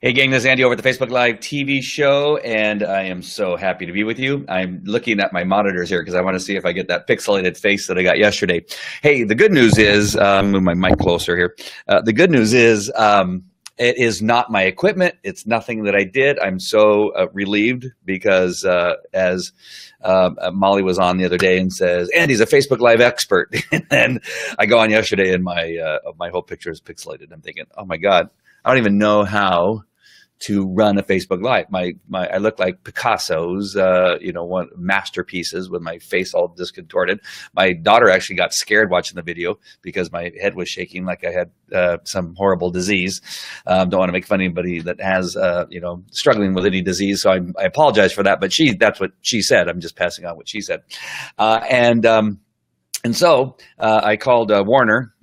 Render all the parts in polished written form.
Hey gang, this is Andy over at the Facebook Live TV show, and I am so happy to be with you. I'm looking at my monitors here because I want to see if I get that pixelated face that I got yesterday. Hey, the good news is, move my mic closer here. The good news is, it is not my equipment. It's nothing that I did. I'm so relieved because as Molly was on the other day and says, Andy's a Facebook Live expert. And then I go on yesterday and my whole picture is pixelated. I'm thinking, oh my God, I don't even know how to run a Facebook Live. I look like Picasso's, one masterpieces with my face all discontorted. My daughter actually got scared watching the video because my head was shaking like I had some horrible disease. Don't want to make fun of anybody that has, struggling with any disease. So I apologize for that, but that's what she said. I'm just passing on what she said. And so I called Warner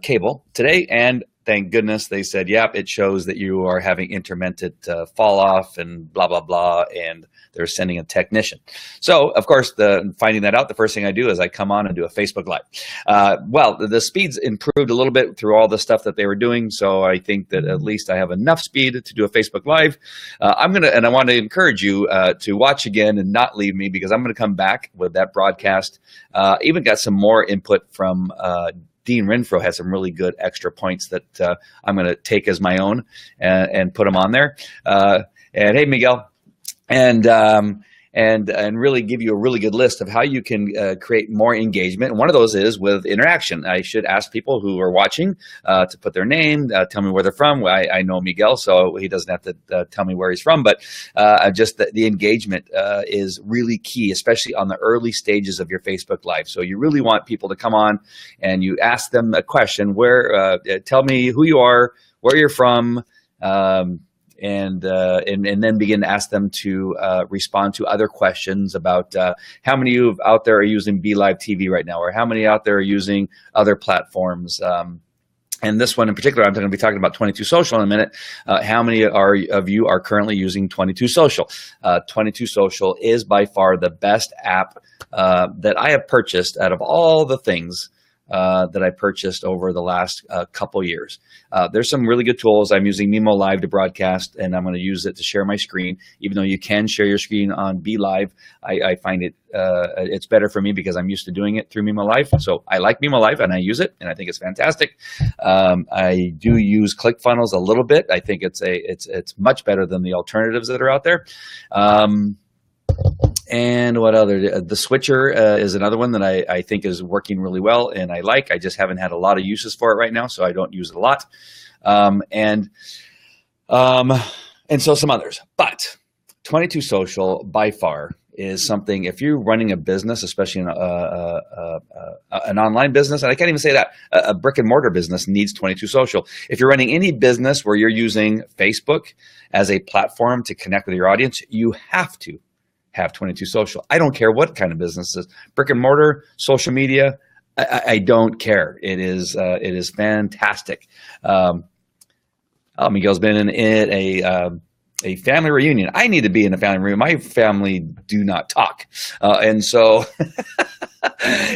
Cable today, and thank goodness they said, yep, it shows that you are having intermittent fall off and blah, blah, blah, and they're sending a technician. So, of course, finding that out, the first thing I do is I come on and do a Facebook Live. The speeds improved a little bit through all the stuff that they were doing, so I think that at least I have enough speed to do a Facebook Live. I want to encourage you to watch again and not leave me, because I'm going to come back with that broadcast. Even got some more input from Dean Renfro. Has some really good extra points that I'm going to take as my own and put them on there. And hey, Miguel, and really give you a really good list of how you can create more engagement. And one of those is with interaction. I should ask people who are watching to put their name, tell me where they're from. I know Miguel, so he doesn't have to tell me where he's from, but just the engagement is really key, especially on the early stages of your Facebook Live. So you really want people to come on and you ask them a question, tell me who you are, where you're from, and then begin to ask them to respond to other questions about how many of you out there are using BeLive TV right now, or how many out there are using other platforms. And this one in particular, I'm going to be talking about 22Social in a minute. How many of you are currently using 22Social? 22Social is by far the best app that I have purchased out of all the things that I purchased over the last couple years. There's some really good tools. I'm using Mimo Live to broadcast, and I'm going to use it to share my screen. Even though you can share your screen on BeLive, I find it's better for me because I'm used to doing it through Mimo Live. So I like Mimo Live, and I use it, and I think it's fantastic. I do use ClickFunnels a little bit. I think it's much better than the alternatives that are out there. And what other? The Switcher is another one that I think is working really well, and I like. I just haven't had a lot of uses for it right now, so I don't use it a lot. And so some others. But 22Social by far is something, if you're running a business, especially an online business, and I can't even say that, a brick and mortar business needs 22Social. If you're running any business where you're using Facebook as a platform to connect with your audience, you have to have 22Social. I don't care what kind of business it is, brick and mortar, social media. I don't care. It is fantastic. Miguel's been in a family reunion. I need to be in a family reunion. My family do not talk, and so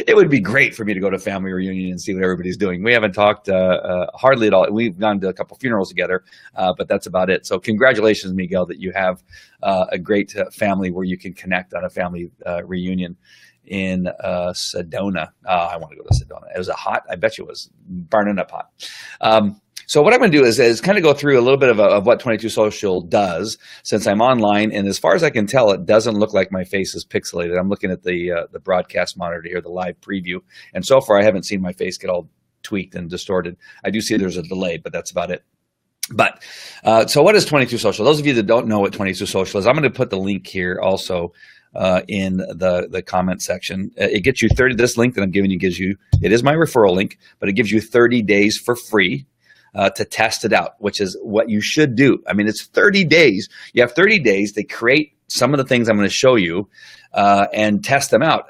it would be great for me to go to a family reunion and see what everybody's doing. We haven't talked hardly at all. We've gone to a couple funerals together, but that's about it. So congratulations, Miguel, that you have a great family where you can connect on a family reunion in Sedona. I want to go to Sedona. It was I bet you it was burning up hot. So what I'm going to do is kind of go through a little bit of what 22Social does, since I'm online. And as far as I can tell, it doesn't look like my face is pixelated. I'm looking at the broadcast monitor here, the live preview. And so far, I haven't seen my face get all tweaked and distorted. I do see there's a delay, but that's about it. But so what is 22Social? Those of you that don't know what 22Social is, I'm going to put the link here also in the comment section. It gets you 30. This link that I'm giving you it is my referral link, but it gives you 30 days for free to test it out, which is what you should do. I mean, it's 30 days. You have 30 days to create some of the things I'm going to show you and test them out.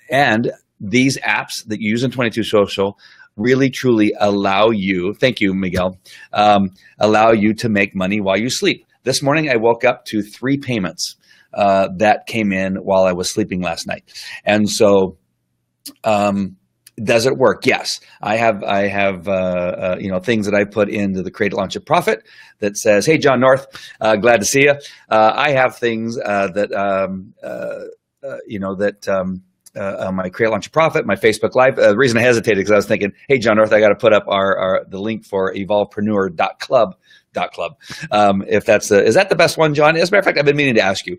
And these apps that you use in 22Social really, truly allow you, thank you, Miguel, allow you to make money while you sleep. This morning, I woke up to 3 payments that came in while I was sleeping last night. And so Does it work? Yes. I have things that I put into the Create, Launch, and Profit that says, "Hey, John North, glad to see you." I have things that on my Create, Launch, and Profit, my Facebook Live. The reason I hesitated because I was thinking, "Hey, John North, I got to put up the link for evolvepreneur.club." If that's is that the best one, John? As a matter of fact, I've been meaning to ask you.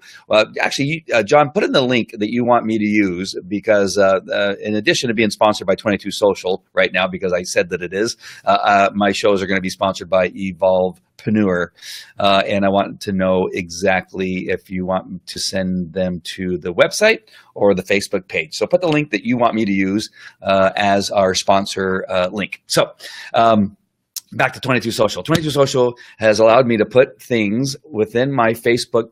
Actually, John, put in the link that you want me to use because in addition to being sponsored by 22Social right now, because I said that it is, my shows are going to be sponsored by Evolvepreneur, and I want to know exactly if you want to send them to the website or the Facebook page. So put the link that you want me to use as our sponsor link. So. Back to 22Social. 22Social has allowed me to put things within my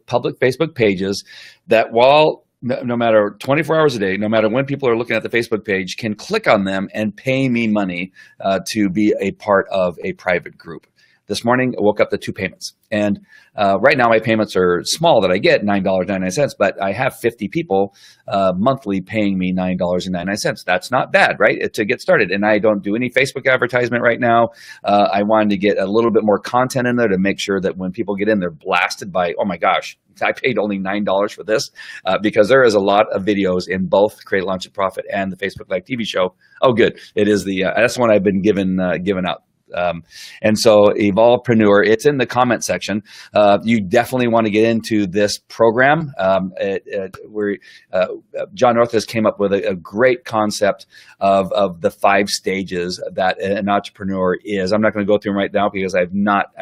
public Facebook pages that while no matter 24 hours a day, no matter when people are looking at the Facebook page, can click on them and pay me money to be a part of a private group. This morning, I woke up to 2 payments. And right now, my payments are small that I get, $9.99, but I have 50 people monthly paying me $9.99. That's not bad, right, to get started. And I don't do any Facebook advertisement right now. I wanted to get a little bit more content in there to make sure that when people get in, they're blasted by, oh my gosh, I paid only $9 for this, because there is a lot of videos in both Create, Launch, and Profit and the Facebook Live TV show. Oh, good. It is that's the one I've been given out. And so Evolvepreneur, it's in the comment section. You definitely want to get into this program. John North has came up with a great concept of the 5 stages that an entrepreneur is. I'm not going to go through them right now because I'm not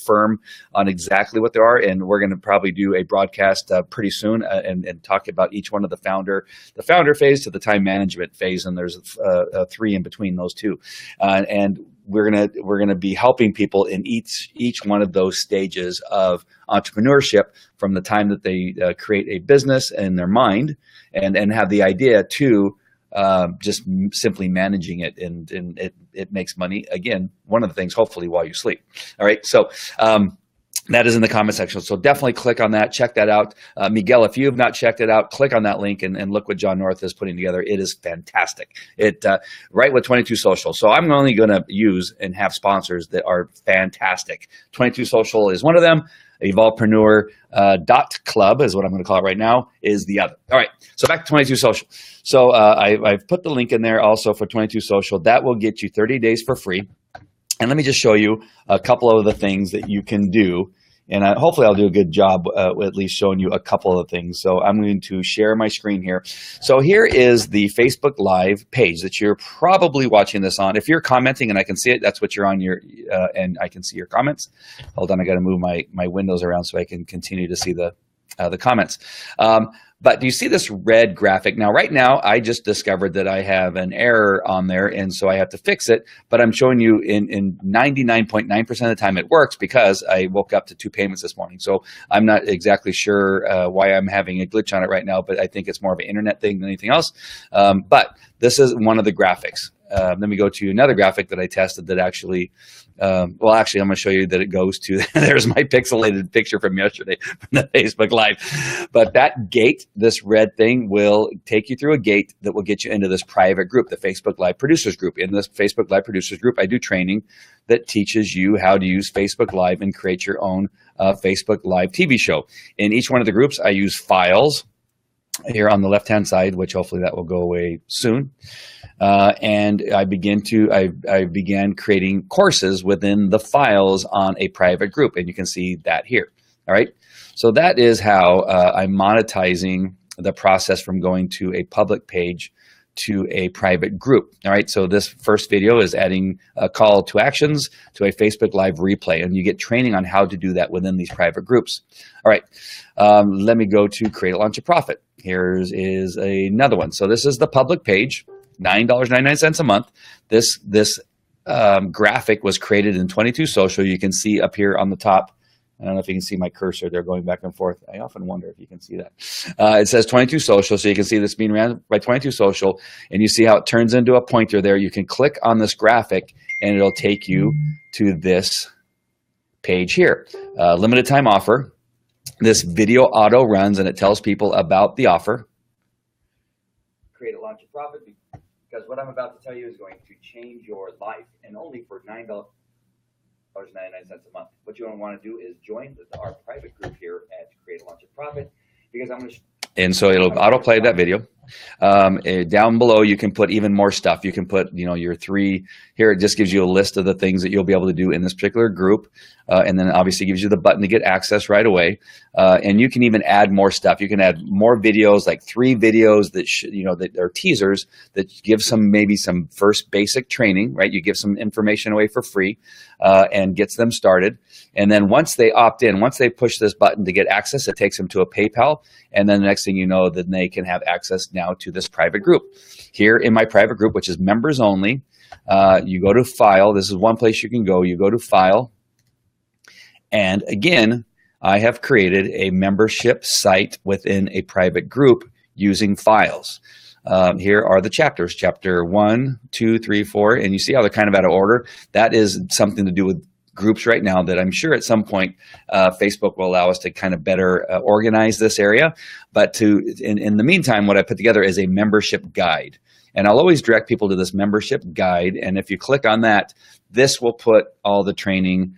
firm on exactly what they are. And we're going to probably do a broadcast pretty soon and talk about each one of the founder phase to the time management phase. And there's 3 in between those two. And we're gonna be helping people in each one of those stages of entrepreneurship, from the time that they create a business in their mind and have the idea to just simply managing it, and it makes money. Again, one of the things, hopefully, while you sleep. All right, so. That is in the comment section. So definitely click on that. Check that out. Miguel, if you have not checked it out, click on that link and look what John North is putting together. It is fantastic. Right with 22Social. So I'm only going to use and have sponsors that are fantastic. 22Social is one of them. Evolvepreneur .club is what I'm going to call it right now, is the other. All right, so back to 22Social. So I've put the link in there also for 22Social. That will get you 30 days for free. And let me just show you a couple of the things that you can do. And hopefully I'll do a good job at least showing you a couple of things. So I'm going to share my screen here. So here is the Facebook Live page that you're probably watching this on. If you're commenting and I can see it, that's what you're on and I can see your comments. Hold on, I got to move my windows around so I can continue to see the comments. But do you see this red graphic? Now, right now, I just discovered that I have an error on there, and so I have to fix it. But I'm showing you in 99.9% of the time it works because I woke up to 2 payments this morning. So I'm not exactly sure why I'm having a glitch on it right now, but I think it's more of an internet thing than anything else. But this is one of the graphics. Let me go to another graphic that I tested that actually, I'm going to show you that it goes to, there's my pixelated picture from yesterday from the Facebook Live. But that gate, this red thing, will take you through a gate that will get you into this private group, the Facebook Live Producers Group. In this Facebook Live Producers Group, I do training that teaches you how to use Facebook Live and create your own Facebook Live TV show. In each one of the groups, I use files here on the left-hand side, which hopefully that will go away soon. And I began creating courses within the files on a private group, and you can see that here. All right, so that is how I'm monetizing the process from going to a public page to a private group. All right, so this first video is adding a call to actions to a Facebook Live replay, and you get training on how to do that within these private groups. All right, let me go to Create, Launch, and Profit. Here's another one. So this is the public page, $9.99 a month. This graphic was created in 22Social. You can see up here on the top. I don't know if you can see my cursor there going back and forth. I often wonder if you can see that. It says 22Social, so you can see this being ran by 22Social, and you see how it turns into a pointer there. You can click on this graphic, and it'll take you to this page here. Limited time offer. This video auto runs, and it tells people about the offer. Create a Launch, a Profit. because what I'm about to tell you is going to change your life, and only for $9.99 a month. What you want to do is join our private group here at Create a Launch a Profit, because I'm going to. And so it'll autoplay that video. Down below, you can put even more stuff. You can put, your 3 here. It just gives you a list of the things that you'll be able to do in this particular group. And then obviously gives you the button to get access right away. And you can even add more stuff. You can add more videos, like 3 videos that that are teasers that give maybe some first basic training, right? You give some information away for free and gets them started. And then once they opt in, once they push this button to get access, it takes them to a PayPal. And then the next thing you know, then they can have access now to this private group. Here in my private group, which is members only, you go to File. This is one place you can go. You go to File. And again, I have created a membership site within a private group using files. Here are the chapters, chapter 1, 2, 3, 4, and you see how they're kind of out of order. That is something to do with groups right now that I'm sure at some point Facebook will allow us to kind of better organize this area. But in the meantime, what I put together is a membership guide. And I'll always direct people to this membership guide. And if you click on that, this will put all the training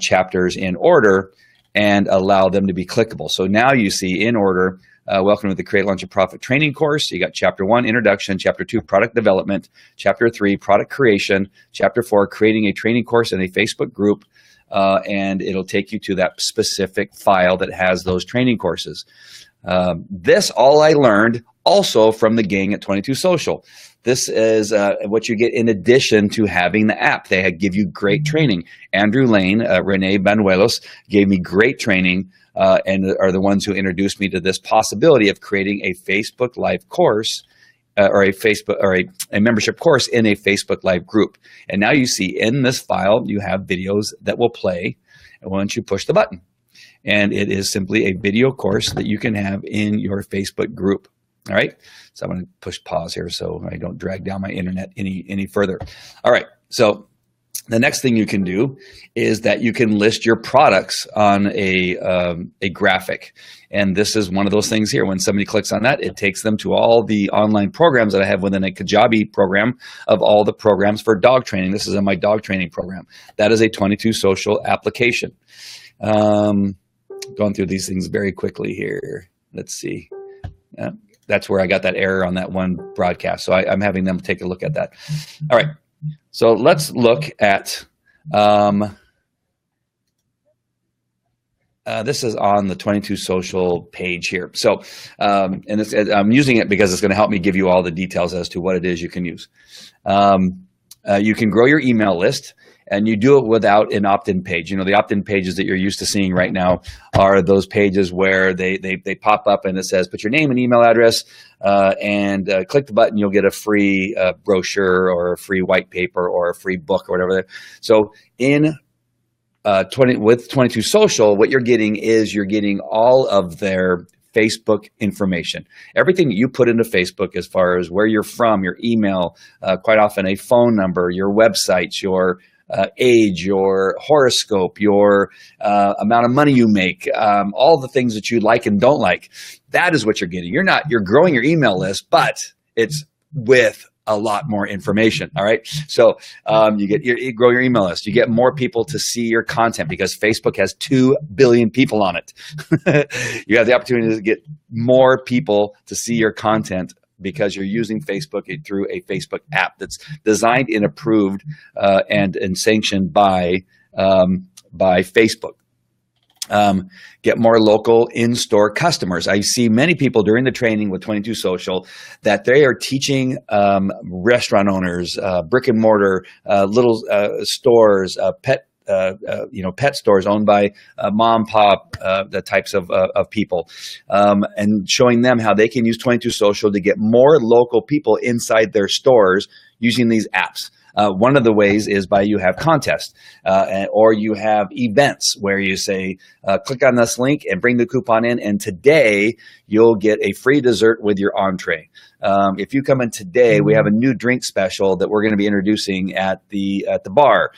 chapters in order and allow them to be clickable. So now you see in order, welcome to the Create, Launch, a Profit training course. You got chapter 1, introduction, chapter 2, product development, chapter 3, product creation, chapter 4, creating a training course in a Facebook group, and it'll take you to that specific file that has those training courses. This all I learned also from the gang at 22Social. This is what you get in addition to having the app. They give you great training. Andrew Lane, Renee Banuelos gave me great training and are the ones who introduced me to this possibility of creating a Facebook Live course or a membership course in a Facebook Live group. And now you see in this file, you have videos that will play once you push the button. And it is simply a video course that you can have in your Facebook group. All right, so I'm going to push pause here so I don't drag down my internet any further. All right, so the next thing you can do is that you can list your products on a graphic. And this is one of those things here. When somebody clicks on that, it takes them to all the online programs that I have within a Kajabi program of all the programs for dog training. This is in my dog training program. That is a 22Social application. Going through these things very quickly here. Let's see. That's where I got that error on that one broadcast. So I'm having them take a look at that. All right. So let's look at, this is on the 22Social page here. So, and I'm using it because it's going to help me give you all the details as to what it is you can use. You can grow your email list. And you do it without an opt-in page. The opt-in pages that you're used to seeing right now are those pages where they pop up and it says, put your name and email address and click the button. You'll get a free brochure or a free white paper or a free book or whatever. So with 22Social, what you're getting is you're getting all of their Facebook information. Everything that you put into Facebook as far as where you're from, your email, quite often a phone number, your websites, your age, your horoscope, your amount of money you make, all the things that you like and don't like. That is what you're getting. You're growing your email list, but it's with a lot more information. All right. So you grow your email list. You get more people to see your content because Facebook has 2 billion people on it. You have the opportunity to get more people to see your content because you're using Facebook through a Facebook app that's designed and approved and sanctioned by Facebook. Get more local in-store customers. I see many people during the training with 22Social that they are teaching restaurant owners, brick and mortar, little stores, pet stores owned by mom and pop, the types of people, and showing them how they can use 22Social to get more local people inside their stores using these apps. One of the ways is by you have contests or you have events where you say, click on this link and bring the coupon in, and today you'll get a free dessert with your entree. If you come in today, we have a new drink special that we're going to be introducing at the bar.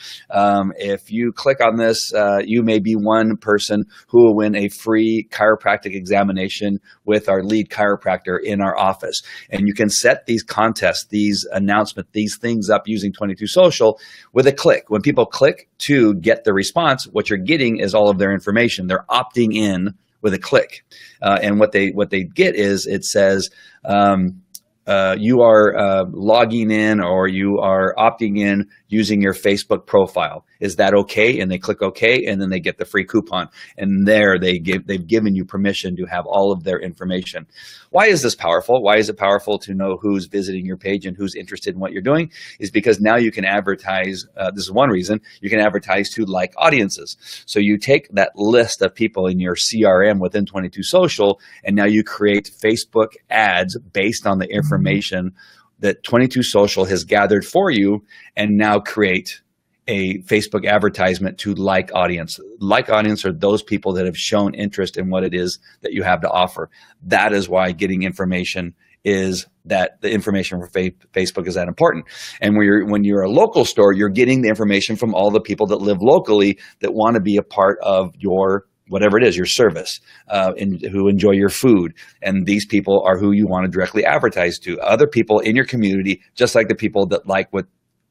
If you click on this, you may be one person who will win a free chiropractic examination with our lead chiropractor in our office. And you can set these contests, these announcements, these things up using 22Social with a click. When people click to get the response, what you're getting is all of their information. They're opting in with a click. And what they get is, it says, you are logging in, or you are opting in using your Facebook profile. Is that okay? And they click okay, and then they get the free coupon. And there they've given you permission to have all of their information. Why is this powerful? Why is it powerful to know who's visiting your page and who's interested in what you're doing? Is because now you can advertise. This is one reason you can advertise to like audiences. So you take that list of people in your CRM within 22Social, and now you create Facebook ads based on the information that 22Social has gathered for you, and now create a Facebook advertisement to like audience. Like audience are those people that have shown interest in what it is that you have to offer. That is why getting information is that the information for Facebook is that important. And when you're a local store, you're getting the information from all the people that live locally that want to be a part of your whatever it is, your service, and who enjoy your food. And these people are who you want to directly advertise to. Other people in your community, just like the people that like what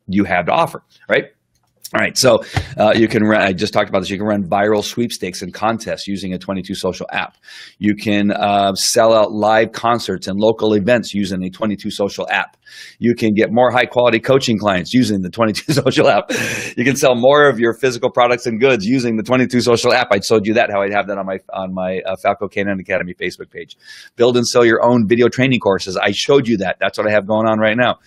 you have to offer, right? All right, so you can run, I just talked about this, you can run viral sweepstakes and contests using a 22Social app. You can sell out live concerts and local events using a 22Social app. You can get more high quality coaching clients using the 22Social app. You can sell more of your physical products and goods using the 22Social app. I showed you that, how I'd have that on my Falco Canine Academy Facebook page. Build and sell your own video training courses. I showed you that. That's what I have going on right now.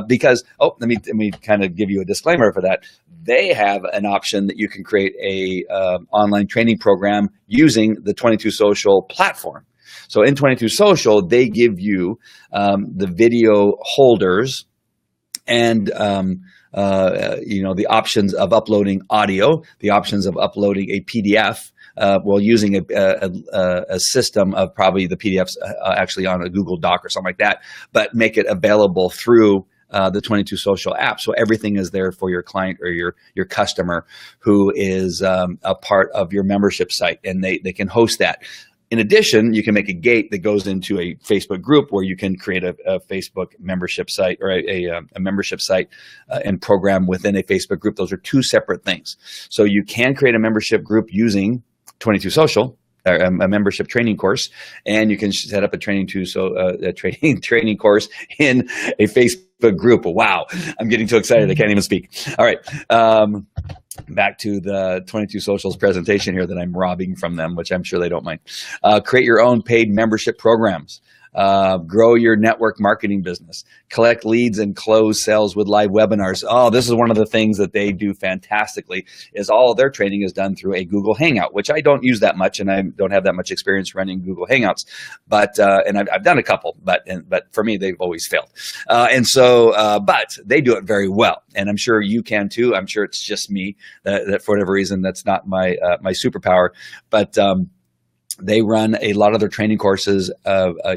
Because, let me kind of give you a disclaimer for that. They have an option that you can create a online training program using the 22Social platform. So in 22Social, they give you the video holders and the options of uploading audio, the options of uploading a PDF, while using a system of probably the PDFs actually on a Google Doc or something like that, but make it available through the 22Social app. So everything is there for your client or your customer who is a part of your membership site, and they can host that. In addition, you can make a gate that goes into a Facebook group where you can create a Facebook membership site, or a membership site and program within a Facebook group. Those are two separate things. So you can create a membership group using 22Social, a membership training course, and you can set up a training course in a Facebook group. Wow, I'm getting too excited, I can't even speak. All right, back to the 22Social's presentation here that I'm robbing from them, which I'm sure they don't mind. Create your own paid membership programs. Grow your network marketing business, collect leads and close sales with live webinars. Oh, this is one of the things that they do fantastically, is all of their training is done through a Google Hangout, which I don't use that much, and I don't have that much experience running Google Hangouts, but and I've done a couple, but for me, they've always failed. But they do it very well, and I'm sure you can too. I'm sure it's just me that for whatever reason, that's not my superpower, but they run a lot of their training courses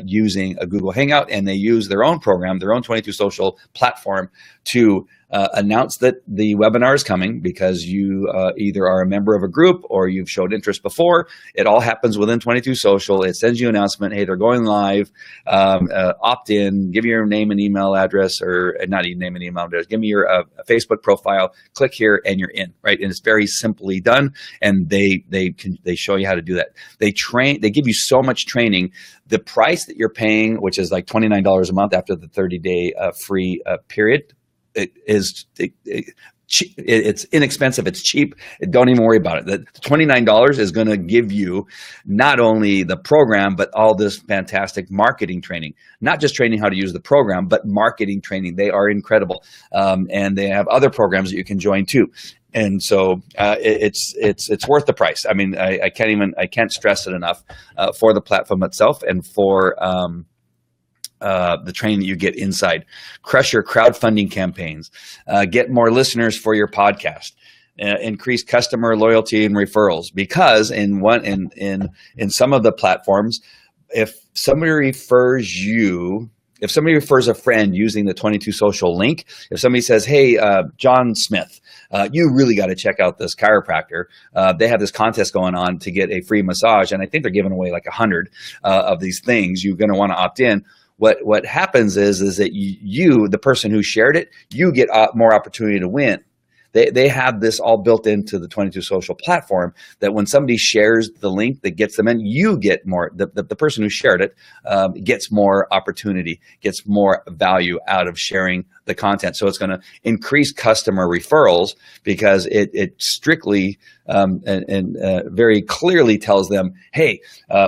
using a Google Hangout, and they use their own program, their own 22Social platform to announce that the webinar is coming, because you either are a member of a group or you've showed interest before. It all happens within 22Social. It sends you an announcement, hey, they're going live, opt in, give me your name and email address, or not even name and email address, give me your Facebook profile, click here, and you're in, right? And it's very simply done, and they show you how to do that. They give you so much training. The price that you're paying, which is like $29 a month after the 30-day free period, it's inexpensive. It's cheap. Don't even worry about it. The $29 is going to give you not only the program, but all this fantastic marketing training. Not just training how to use the program, but marketing training. They are incredible, and they have other programs that you can join too. And so it's worth the price. I mean, I can't stress it enough for the platform itself and for the training that you get inside. Crush your crowdfunding campaigns. Get more listeners for your podcast. Increase customer loyalty and referrals. Because in some of the platforms, if somebody refers you If somebody refers a friend using the 22Social link, if somebody says, hey, John Smith, you really got to check out this chiropractor. They have this contest going on to get a free massage, and I think they're giving away like 100 of these things. You're going to want to opt in. What happens is that you, the person who shared it, you get more opportunity to win. They have this all built into the 22Social platform that when somebody shares the link that gets them in, you get more. The person who shared it gets more opportunity, gets more value out of sharing the content. So it's going to increase customer referrals because it strictly and very clearly tells them, hey,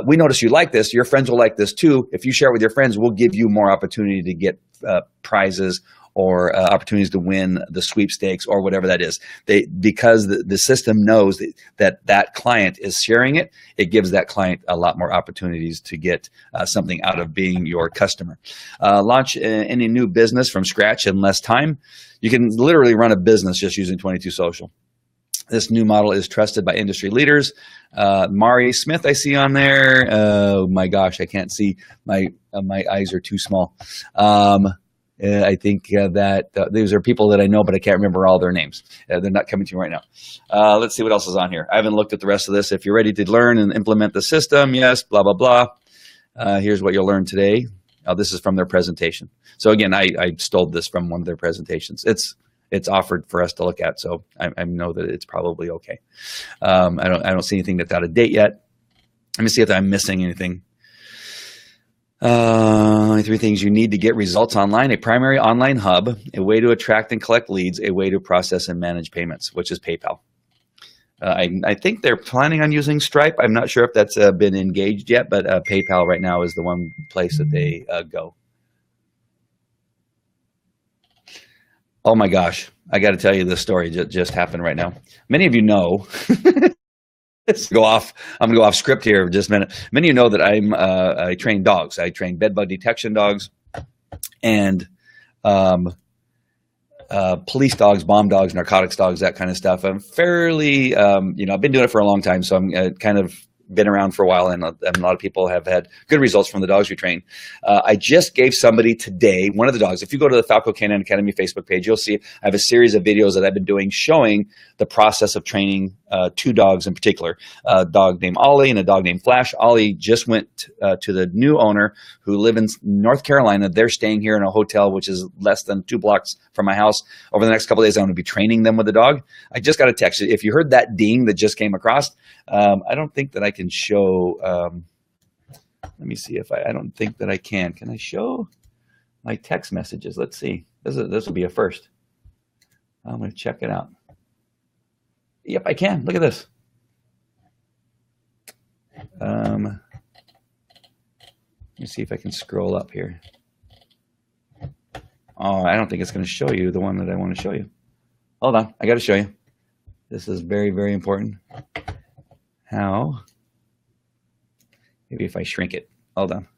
we notice you like this. Your friends will like this too. If you share it with your friends, we'll give you more opportunity to get prizes or opportunities to win the sweepstakes or whatever that is. Because the system knows that client is sharing it, it gives that client a lot more opportunities to get something out of being your customer. Launch any new business from scratch in less time. You can literally run a business just using 22Social. This new model is trusted by industry leaders. Mari Smith, I see on there. Oh my gosh, I can't see. My eyes are too small. I think that these are people that I know, but I can't remember all their names. They're not coming to me right now. Let's see what else is on here. I haven't looked at the rest of this. If you're ready to learn and implement the system, yes, blah, blah, blah. Here's what you'll learn today. This is from their presentation. So again, I stole this from one of their presentations. It's offered for us to look at, so I know that it's probably okay. I don't see anything that's out of date yet. Let me see if I'm missing anything. Only 3 things you need to get results online: a primary online hub, a way to attract and collect leads, a way to process and manage payments, which is PayPal. I think they're planning on using Stripe. I'm not sure if that's been engaged yet, but PayPal right now is the one place that they go. Oh my gosh, I got to tell you this story just happened right now. Many of you know. I'm gonna go off script here for just a minute. Many of you know that I train dogs. I train bed bug detection dogs and police dogs, bomb dogs, narcotics dogs, that kind of stuff. I'm fairly, I've been doing it for a long time, so I'm kind of been around for a while, and a lot of people have had good results from the dogs we train. I just gave somebody today one of the dogs. If you go to the Falco Canine Academy Facebook page, you'll see I have a series of videos that I've been doing showing the process of training 2 dogs in particular, a dog named Ollie and a dog named Flash. Ollie just went to the new owner who live in North Carolina. They're staying here in a hotel, which is less than 2 blocks from my house. Over the next couple of days, I'm going to be training them with the dog. I just got a text. If you heard that ding that just came across, I don't think that I can show. Let me see if I don't think that I can. Can I show my text messages? Let's see. This will be a first. I'm going to check it out. Yep, I can. Look at this. Let me see if I can scroll up here. Oh, I don't think it's going to show you the one that I want to show you. Hold on. I got to show you. This is very, very important. How? Maybe if I shrink it. Hold on.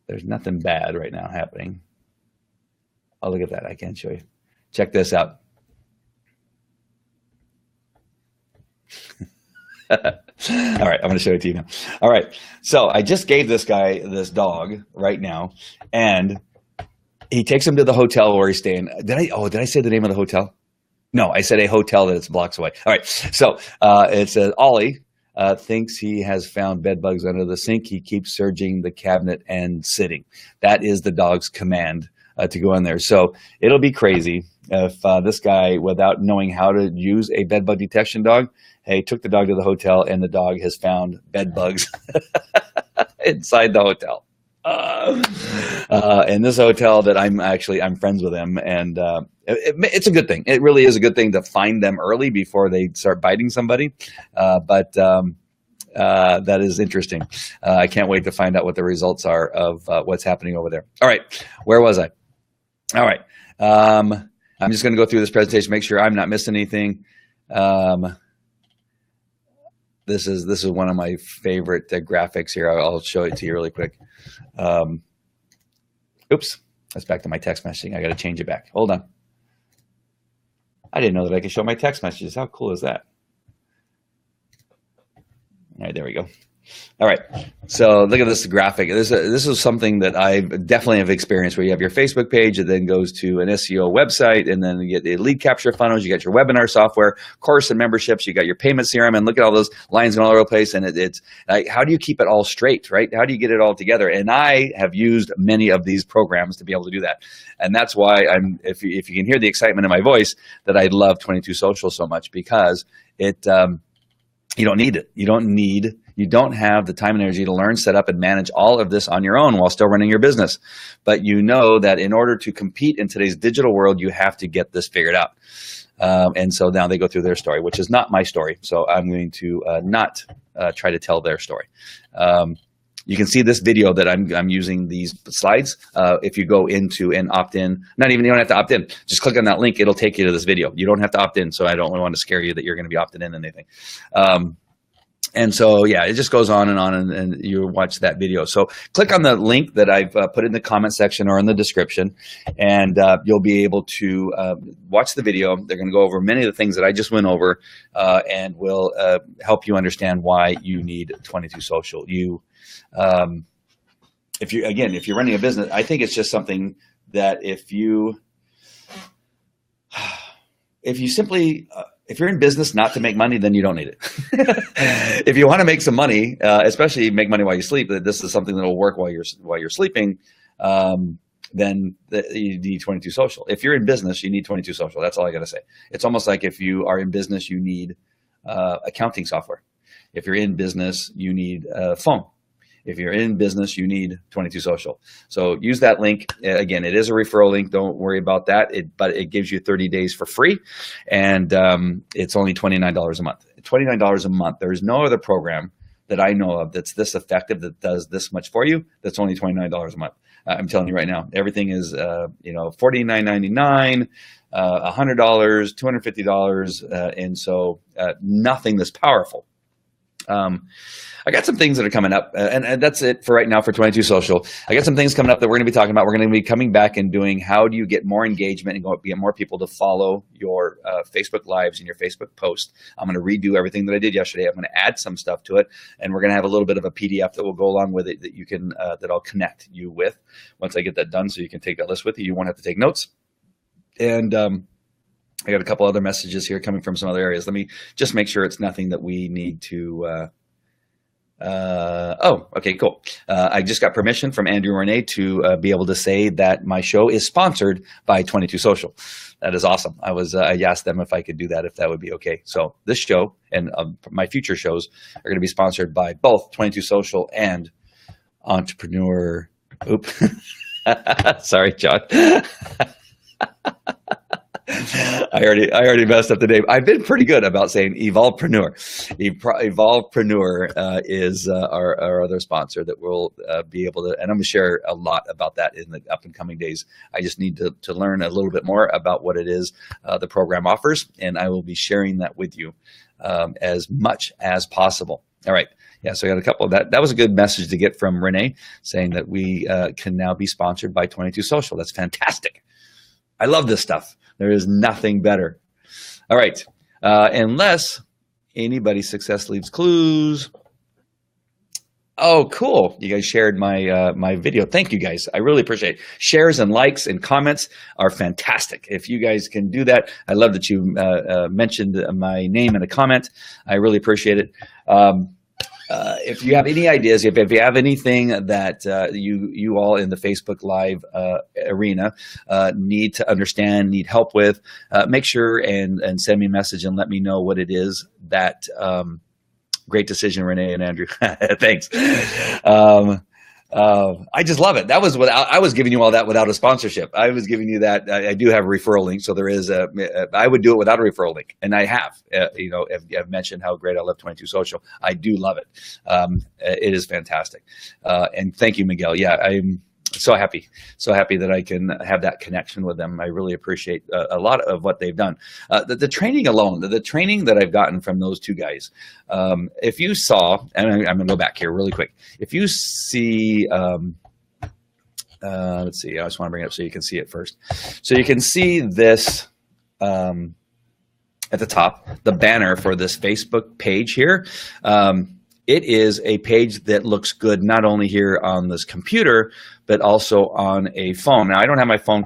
There's nothing bad right now happening. Oh, look at that. I can't show you. Check this out. All right, I'm going to show it to you now. All right, so I just gave this guy this dog right now, and he takes him to the hotel where he's staying. Did I say the name of the hotel? No, I said a hotel that it's blocks away. All right, so it says Ollie thinks he has found bed bugs under the sink. He keeps searching the cabinet and sitting. That is the dog's command to go in there. So it'll be crazy if this guy, without knowing how to use a bed bug detection dog, took the dog to the hotel and the dog has found bed bugs inside the hotel. In this hotel that I'm friends with him, and it's a good thing. It really is a good thing to find them early before they start biting somebody. But that is interesting. I can't wait to find out what the results are of what's happening over there. All right, where was I? All right, I'm just going to go through this presentation, make sure I'm not missing anything. This is one of my favorite graphics here. I'll show it to you really quick. Oops, that's back to my text messaging. I got to change it back. Hold on. I didn't know that I could show my text messages. How cool is that? All right, there we go. All right. So look at this graphic. This is something that I definitely have experienced, where you have your Facebook page, it then goes to an SEO website, and then you get the lead capture funnels, you got your webinar software, course and memberships, you got your payment CRM, and look at all those lines going all over the place. And it's like, how do you keep it all straight, right? How do you get it all together? And I have used many of these programs to be able to do that. And that's why if you can hear the excitement in my voice, that I love 22Social so much, because it, you don't need it. You don't have the time and energy to learn, set up, and manage all of this on your own while still running your business. But you know that in order to compete in today's digital world, you have to get this figured out. And so now they go through their story, which is not my story. So I'm going to not try to tell their story. You can see this video that I'm using these slides. If you go into and opt in, you don't have to opt in. Just click on that link. It'll take you to this video. You don't have to opt in. So I don't want to scare you that you're going to be opted in anything. And so, yeah, it just goes on, and you watch that video. So click on the link that I've put in the comment section or in the description, and you'll be able to watch the video. They're going to go over many of the things that I just went over, and will help you understand why you need 22Social. If you're running a business, I think it's just something that if you're in business not to make money, then you don't need it. If you want to make some money, especially make money while you sleep, that this is something that will work while you're sleeping, then you need 22Social. If you're in business, you need 22Social. That's all I got to say. It's almost like if you are in business, you need accounting software. If you're in business, you need a phone. If you're in business, you need 22Social. So use that link. Again, it is a referral link. Don't worry about that. But it gives you 30 days for free. And it's only $29 a month. $29 a month. There's no other program that I know of that's this effective, that does this much for you. That's only $29 a month. I'm telling you right now, everything is $49.99, $100, $250. And so nothing that's powerful. I got some things that are coming up, and that's it for right now for 22Social. I got some things coming up that we're going to be talking about. We're going to be coming back and doing how do you get more engagement and get more people to follow your Facebook Lives and your Facebook posts. I'm going to redo everything that I did yesterday. I'm going to add some stuff to it, and we're going to have a little bit of a PDF that will go along with it that you can that I'll connect you with once I get that done, so you can take that list with you. You won't have to take notes. And I got a couple other messages here coming from some other areas. Let me just make sure it's nothing that we need to. Okay, cool. I just got permission from Andrew Renee to be able to say that my show is sponsored by 22Social. That is awesome. I asked them if I could do that, if that would be okay. So this show and my future shows are going to be sponsored by both 22Social and Entrepreneur. Sorry, John. I already messed up the name. I've been pretty good about saying Evolvepreneur. Evolvepreneur is our other sponsor that we'll be able to, and I'm going to share a lot about that in the up and coming days. I just need to learn a little bit more about what it is the program offers, and I will be sharing that with you as much as possible. All right. Yeah, so I got a couple of that. That was a good message to get from Renee, saying that we can now be sponsored by 22Social. That's fantastic. I love this stuff. There is nothing better. All right. Unless anybody's success leaves clues. Oh, cool. You guys shared my video. Thank you, guys. I really appreciate it. Shares and likes and comments are fantastic. If you guys can do that, I love that you mentioned my name in a comment. I really appreciate it. If you have any ideas, if you have anything that you all in the Facebook Live arena need to understand, need help with, make sure and send me a message and let me know what it is that great decision, Renee and Andrew. Thanks. I just love it. That was I was giving you all that without a sponsorship. I was giving you that. I do have a referral link, so there is I would do it without a referral link, and I have. I've mentioned how great I love 22Social. I do love it. It is fantastic, and thank you, Miguel. Yeah, I'm so happy that I can have that connection with them. I really appreciate a lot of what they've done. The training alone, the training that I've gotten from those two guys. If you saw, and I'm going to go back here really quick. If you see, let's see, I just want to bring it up so you can see it first. So you can see this at the top, the banner for this Facebook page here. it is a page that looks good not only here on this computer, but also on a phone. Now, I don't have my phone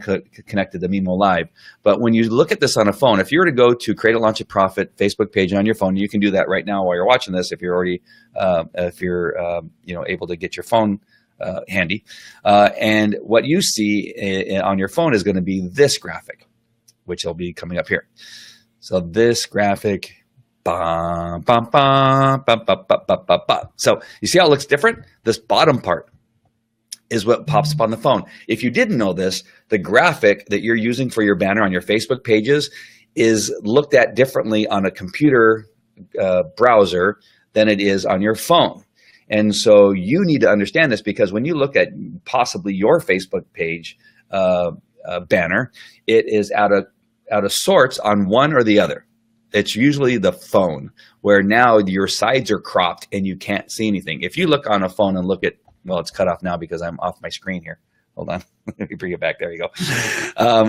connected to Mimo Live, but when you look at this on a phone, if you were to go to Create a Launch a Profit Facebook page on your phone, you can do that right now while you're watching this if you're already, able to get your phone handy. And what you see on your phone is going to be this graphic, which will be coming up here. So this graphic, bum, bum, bum, bum, bum, bum, bum, bum, bum. So you see how it looks different? This bottom part is what pops up on the phone. If you didn't know this, the graphic that you're using for your banner on your Facebook pages is looked at differently on a computer browser than it is on your phone. And so you need to understand this, because when you look at possibly your Facebook page banner, it is out of sorts on one or the other. It's usually the phone, where now your sides are cropped and you can't see anything. If you look on a phone and look at, well, it's cut off now because I'm off my screen here. Hold on. Let me bring it back. There you go.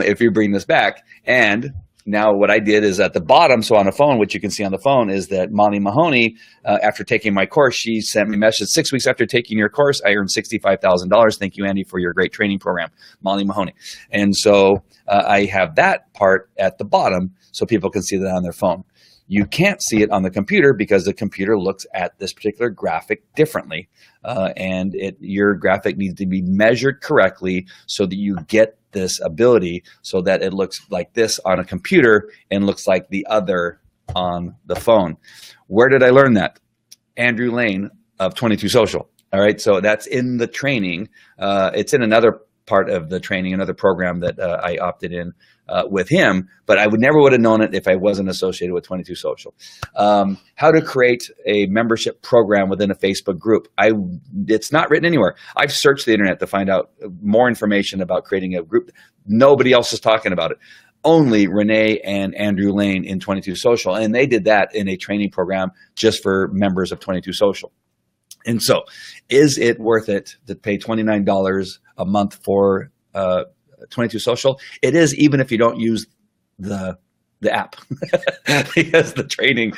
If you bring this back, and now what I did is at the bottom, so on a phone, what you can see on the phone is that Molly Mahoney, after taking my course, she sent me a message, 6 weeks after taking your course, I earned $65,000. Thank you, Andy, for your great training program, Molly Mahoney. And so I have that part at the bottom so people can see that on their phone. You can't see it on the computer because the computer looks at this particular graphic differently. And your graphic needs to be measured correctly so that you get this ability so that it looks like this on a computer and looks like the other on the phone. Where did I learn that? Andrew Lane of 22Social. All right, so that's in the training. It's in another part of the training, another program that I opted in with him, but I never would have known it if I wasn't associated with 22Social. How to create a membership program within a Facebook group. It's not written anywhere. I've searched the internet to find out more information about creating a group. Nobody else is talking about it. Only Renee and Andrew Lane in 22Social, and they did that in a training program just for members of 22Social. And so, is it worth it to pay $29 a month for 22Social? It is, even if you don't use the app, because the training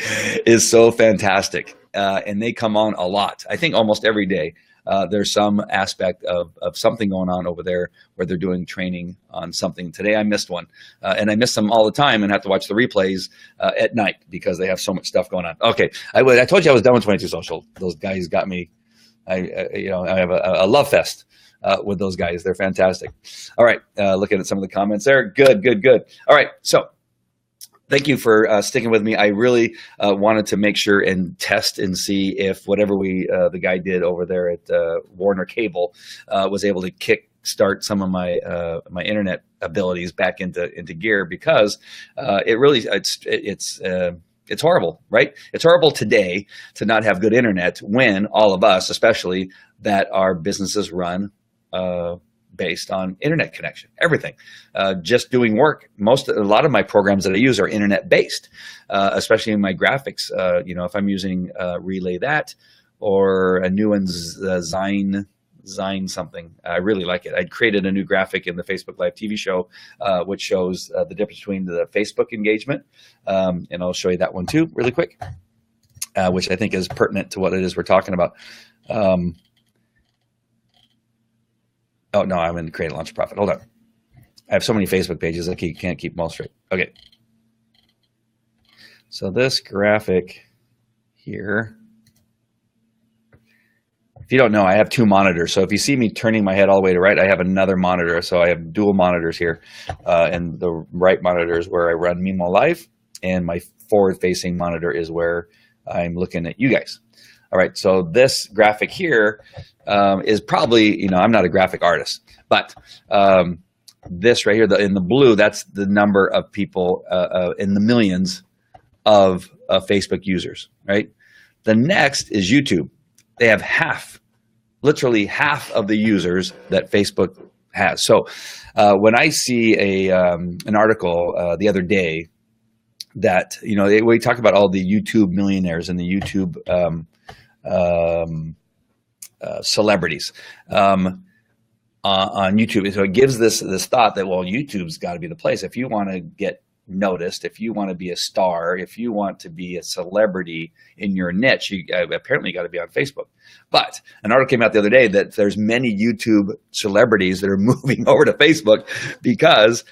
is so fantastic, and they come on a lot. I think almost every day there's some aspect of something going on over there where they're doing training on something. Today I missed one, and I miss them all the time and have to watch the replays at night because they have so much stuff going on. Okay, I told you I was done with 22Social. Those guys got me. I have a love fest with those guys. They're fantastic. All right, looking at some of the comments there. Good. All right, so thank you for sticking with me. I really wanted to make sure and test and see if whatever the guy did over there at Warner Cable was able to kickstart some of my my internet abilities back into gear, because it's horrible, right? It's horrible today to not have good internet when all of us, especially that our businesses run based on internet connection, everything, just doing work. A lot of my programs that I use are internet based, especially in my graphics. If I'm using Relay That or a new one's Zine something, I really like it. I created a new graphic in the Facebook Live TV show, which shows the difference between the Facebook engagement, and I'll show you that one too really quick, which I think is pertinent to what it is we're talking about. Oh, no, I'm in Create a Launch a Profit. Hold on. I have so many Facebook pages, I can't keep them all straight. Okay. So this graphic here, if you don't know, I have two monitors. So if you see me turning my head all the way to right, I have another monitor. So I have dual monitors here. And the right monitor is where I run Mimo Live, and my forward-facing monitor is where I'm looking at you guys. All right, so this graphic here is probably, I'm not a graphic artist, but this right here, in the blue, that's the number of people in the millions of Facebook users, right? The next is YouTube. They have literally half of the users that Facebook has. So when I see an article the other day that, we talk about all the YouTube millionaires and the YouTube celebrities on YouTube. So it gives this thought that, well, YouTube's got to be the place. If you want to get noticed, if you want to be a star, if you want to be a celebrity in your niche, you apparently got to be on Facebook. But an article came out the other day that there's many YouTube celebrities that are moving over to Facebook because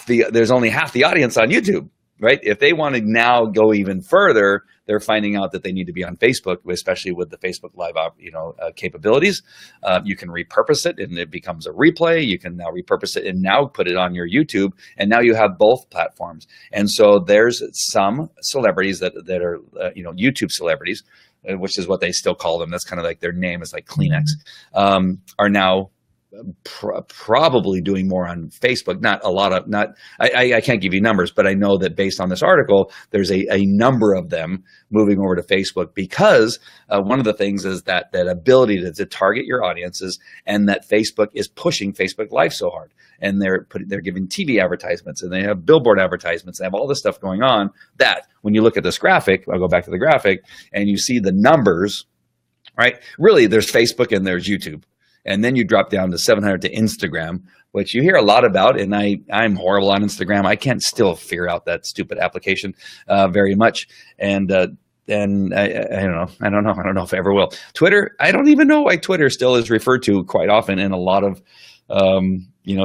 there's only half the audience on YouTube, right? If they want to now go even further, they're finding out that they need to be on Facebook, especially with the Facebook Live, capabilities. You can repurpose it, and it becomes a replay. You can now repurpose it and now put it on your YouTube, and now you have both platforms. And so there's some celebrities that are YouTube celebrities, which is what they still call them. That's kind of like their name is like Kleenex, are now probably doing more on Facebook. Not a lot of, I can't give you numbers, but I know that based on this article, there's a number of them moving over to Facebook because one of the things is that ability to target your audiences, and that Facebook is pushing Facebook Live so hard, and they're giving TV advertisements, and they have billboard advertisements, they have all this stuff going on that when you look at this graphic, I'll go back to the graphic, and you see the numbers, right? Really, there's Facebook and there's YouTube. And then you drop down to 700 to Instagram, which you hear a lot about. And I'm horrible on Instagram. I can't still figure out that stupid application very much. And I don't know. I don't know if I ever will. Twitter, I don't even know why Twitter still is referred to quite often in a lot of,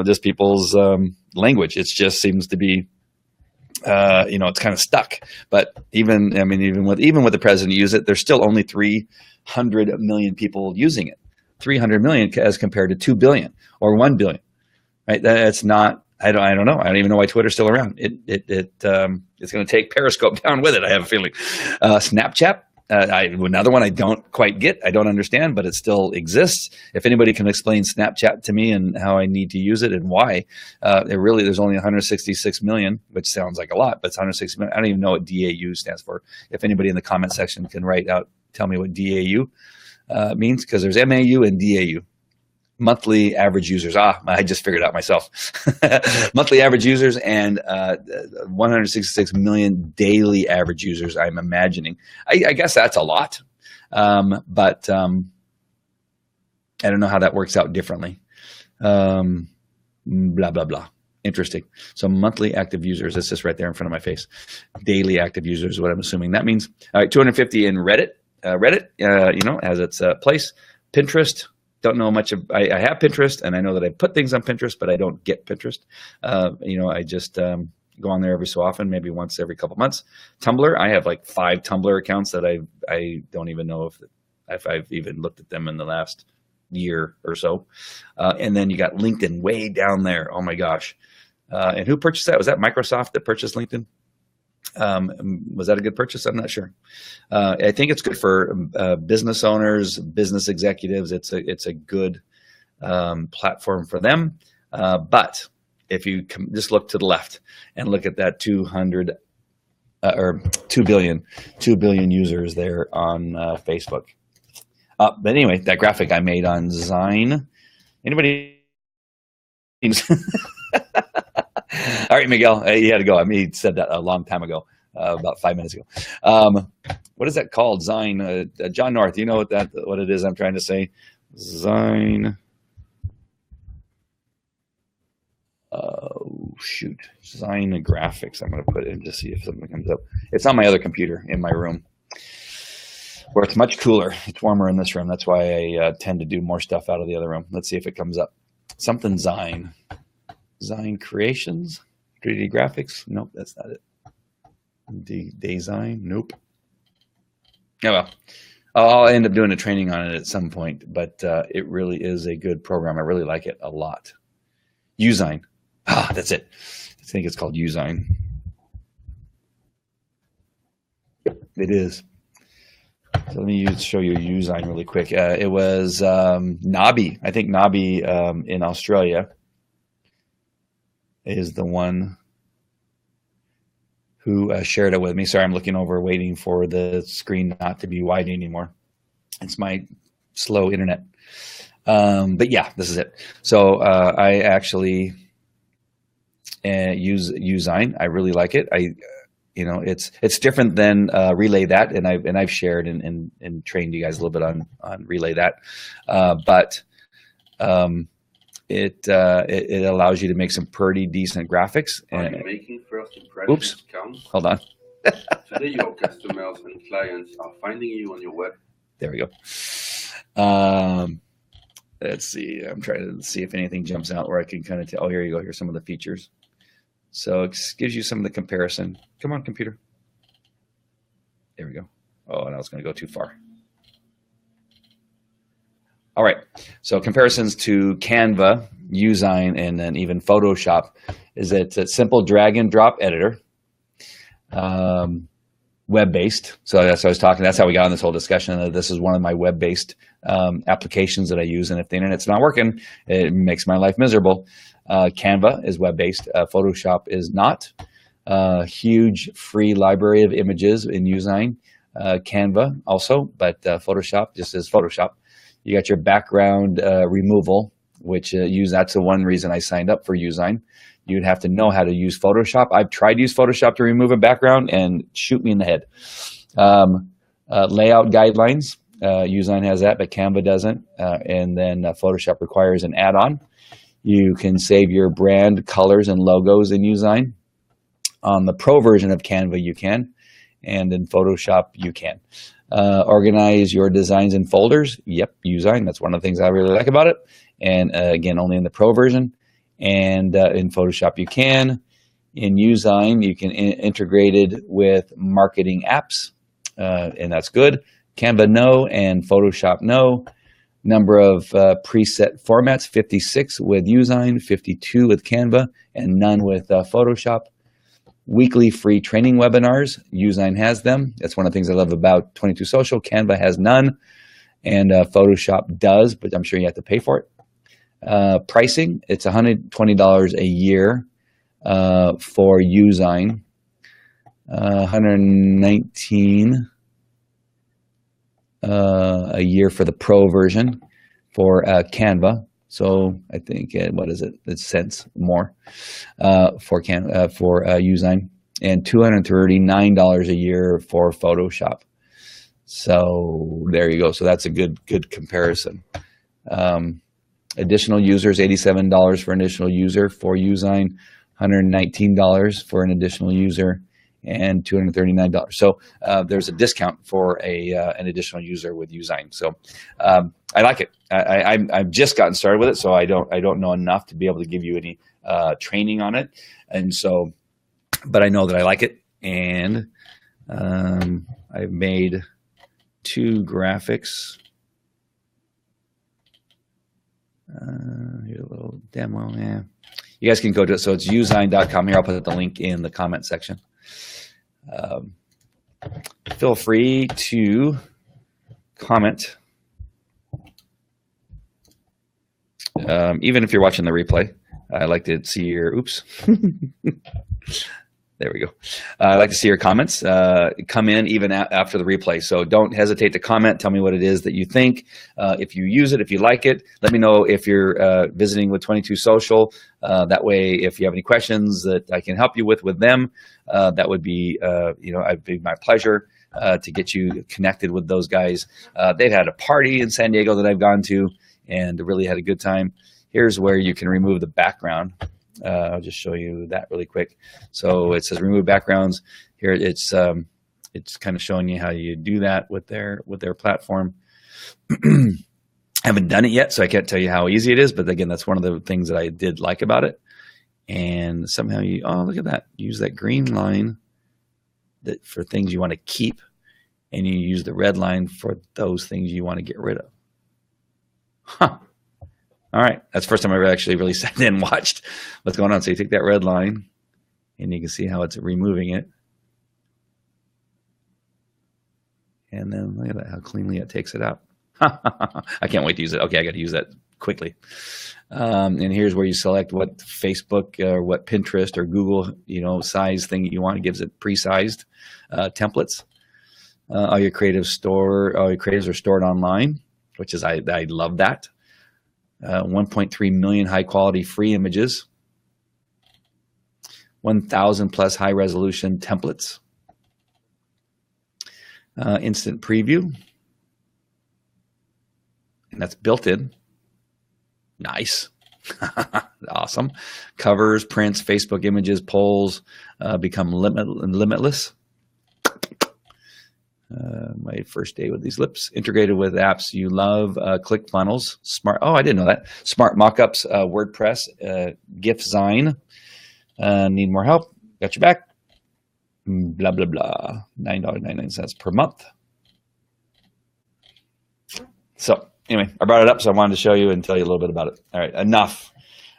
just people's language. It just seems to be, it's kind of stuck. But even with the president use it, there's still only 300 million people using it. 300 million as compared to 2 billion or 1 billion, right? That's not, I don't know. I don't even know why Twitter's still around. It's going to take Periscope down with it, I have a feeling. Snapchat, another one I don't quite get. I don't understand, but it still exists. If anybody can explain Snapchat to me and how I need to use it and why, there's only 166 million, which sounds like a lot, but it's 160 million. I don't even know what DAU stands for. If anybody in the comment section can tell me what DAU means, because there's MAU and DAU, monthly average users. I just figured it out myself. Monthly average users and 166 million daily average users, I'm imagining. I guess that's a lot, but I don't know how that works out differently. Blah, blah, blah. Interesting. So monthly active users, it's just right there in front of my face. Daily active users is what I'm assuming. That means, all right, 250 in Reddit. Reddit, has its place. Pinterest, don't know much of. I have Pinterest, and I know that I put things on Pinterest, but I don't get Pinterest. I just go on there every so often, maybe once every couple months. Tumblr, I have like 5 Tumblr accounts that I don't even know if I've even looked at them in the last year or so. And then you got LinkedIn way down there. Oh my gosh! And who purchased that? Was that Microsoft that purchased LinkedIn? Was that a good purchase? I'm not sure. I think it's good for business owners, business executives. It's a good platform for them. But if you just look to the left and look at that 2 billion users there on Facebook. But anyway, that graphic I made on Zine. Anybody? All right, Miguel, you had to go. He said that a long time ago, about 5 minutes ago. What is that called? Zine. John North, you know what it is I'm trying to say? Zine. Oh, shoot. Zine graphics. I'm going to put it in to see if something comes up. It's on my other computer in my room, where it's much cooler. It's warmer in this room. That's why I tend to do more stuff out of the other room. Let's see if it comes up. Something Zine. Zine Creations, 3D graphics. Nope, that's not it. Design. Nope. Oh well, I'll end up doing a training on it at some point. But it really is a good program. I really like it a lot. Uzine. That's it. I think it's called Uzine. It is. So let me show you Uzine really quick. It was Nabi. I think Nabi in Australia is the one who shared it with me. Sorry, I'm looking over, waiting for the screen not to be wide anymore. It's my slow internet. But yeah, this is it. So I actually use Uzine. I really like it. It's different than Relay That, and I've shared and trained you guys a little bit on Relay That, but it allows you to make some pretty decent graphics. Are you making first impressions count? Hold on. Today your customers and clients are finding you on your web. There we go. Let's see. I'm trying to see if anything jumps out where I can kind of tell. Oh, here you go. Here's some of the features. So it gives you some of the comparison. Come on, computer. There we go. Oh, and I was going to go too far. All right. So comparisons to Canva, Usign, and then even Photoshop is that it's a simple drag and drop editor, web-based. So that's what I was talking. That's how we got on this whole discussion. This is one of my web-based applications that I use, and if the internet's not working, it makes my life miserable. Canva is web-based. Photoshop is not. Huge free library of images in Usign. Canva also, but Photoshop just is Photoshop. You got your background removal, which that's the one reason I signed up for Usign. You'd have to know how to use Photoshop. I've tried to use Photoshop to remove a background and shoot me in the head. Layout guidelines, Usign has that, but Canva doesn't. And then Photoshop requires an add-on. You can save your brand colors and logos in Usign. On the Pro version of Canva, you can. And in Photoshop, you can. Organize your designs in folders. Yep, Usign. That's one of the things I really like about it. And again, only in the Pro version. And in Photoshop, you can. In Usign, you can integrate it with marketing apps, and that's good. Canva, no, and Photoshop, no. Number of preset formats, 56 with Usign, 52 with Canva, and none with Photoshop. Weekly free training webinars, Usign has them. That's one of the things I love about 22Social. Canva has none, and Photoshop does, but I'm sure you have to pay for it. Pricing, it's $120 a year for Usign, $119 a year for the Pro version for Canva. So I think what is it? It's cents more for Usign, and $239 a year for Photoshop. So there you go. So that's a good comparison. Additional users, $87 for an additional user for Usign, $119 for an additional user, and $239. So there's a discount for an additional user with Usign. So I like it. I've just gotten started with it, so I don't know enough to be able to give you any training on it. And so, but I know that I like it, and I've made 2 graphics. Here's a little demo. Yeah, you guys can go to it. So it's usign.com. Here, I'll put the link in the comment section. Feel free to comment, even if you're watching the replay. I like to see your oops. There we go. I'd like to see your comments come in even after the replay. So don't hesitate to comment. Tell me what it is that you think. If you use it, if you like it, let me know if you're visiting with 22Social. That way, if you have any questions that I can help you with them, that would be, it'd be my pleasure to get you connected with those guys. They've had a party in San Diego that I've gone to and really had a good time. Here's where you can remove the background. I'll just show you that really quick. So it says remove backgrounds. Here it's kind of showing you how you do that with their platform. I haven't done it yet, so I can't tell you how easy it is. But again, that's one of the things that I did like about it. And somehow look at that. Use that green line for things you want to keep, and you use the red line for those things you want to get rid of. Huh. All right, that's the first time I actually really sat in and watched what's going on. So you take that red line, and you can see how it's removing it. And then look at that, how cleanly it takes it out. I can't wait to use it. Okay, I got to use that quickly. And here's where you select what Facebook or what Pinterest or Google, size thing you want. It gives it pre-sized templates. All your creatives are stored online, which is I love that. 1.3 million high quality free images, 1,000 plus high resolution templates, instant preview, and that's built in. Nice. Awesome. Covers, prints, Facebook images, polls become limitless. My first day with these lips. Integrated with apps you love. ClickFunnels. Smart. Oh, I didn't know that. Smart mockups. WordPress. GIFZine. Need more help? Got your back. Blah, blah, blah. $9.99 per month. So anyway, I brought it up, so I wanted to show you and tell you a little bit about it. All right, enough.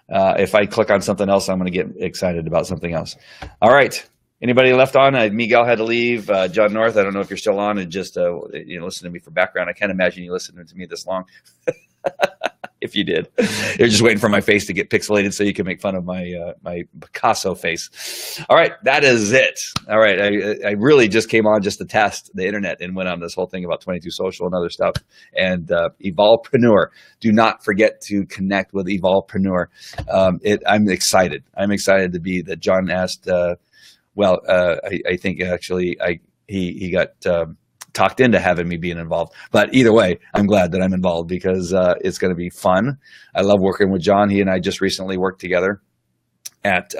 If I click on something else, I'm going to get excited about something else. All right. Anybody left on? Miguel had to leave. John North, I don't know if you're still on and just listen to me for background. I can't imagine you listening to me this long. If you did, you're just waiting for my face to get pixelated so you can make fun of my my Picasso face. All right, that is it. All right, I really just came on just to test the internet and went on this whole thing about 22Social and other stuff. And Evolvepreneur, do not forget to connect with Evolvepreneur. I'm excited. I'm excited to be that John asked. I think actually he got talked into having me being involved. But either way, I'm glad that I'm involved because it's going to be fun. I love working with John. He and I just recently worked together at